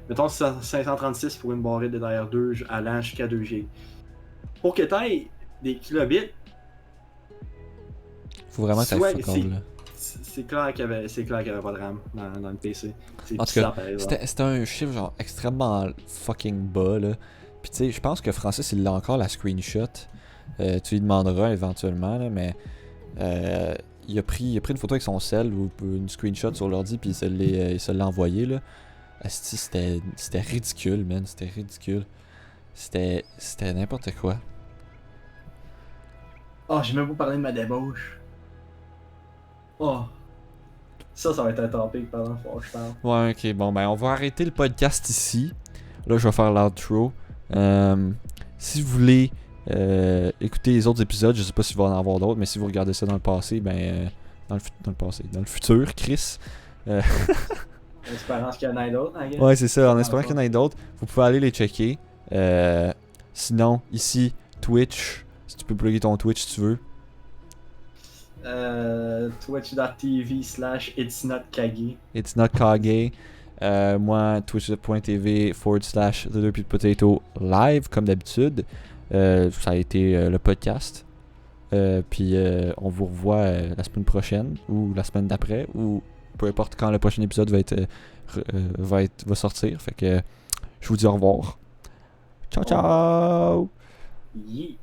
Mettons 536 pour une barrette de DDR2 allant jusqu'à 2 G. Pour que t'ailles des kilobits, Faut vraiment que soit ça fuck all, là. c'est clair qu'il y avait pas de RAM dans le PC. C'est En tout bizarre, cas, par exemple. c'était un chiffre genre extrêmement fucking bas, là. Puis tu sais, je pense que Francis, il a encore la screenshot. Tu lui demanderas éventuellement, là, mais il a pris une photo avec son cell ou une screenshot sur l'ordi, puis il se l'a envoyé, là. Asti, c'était ridicule, man. C'était ridicule. C'était n'importe quoi. Oh, j'ai même pas parlé de ma débauche. Oh. Ça va être un topic pendant que je parle. Ouais, ok, bon, ben on va arrêter le podcast ici. Là, je vais faire l'outro. Si vous voulez écouter les autres épisodes, je sais pas s'il va en avoir d'autres, mais si vous regardez ça dans le passé, ben. Dans le futur, Chris. En espérant qu'il y en ait d'autres, hein, gars? Ouais, c'est ça, en espérant qu'il y en ait d'autres. Vous pouvez aller les checker. Sinon, ici, Twitch. Si tu peux plugger ton Twitch si tu veux. Twitch.tv/It's Not Kage. It's not Kage. Moi, twitch.tv/The Derpy Potato live, comme d'habitude. Ça a été le podcast. Puis on vous revoit la semaine prochaine ou la semaine d'après ou peu importe quand le prochain épisode va sortir. Fait que je vous dis au revoir. Ciao, ciao! Yeah.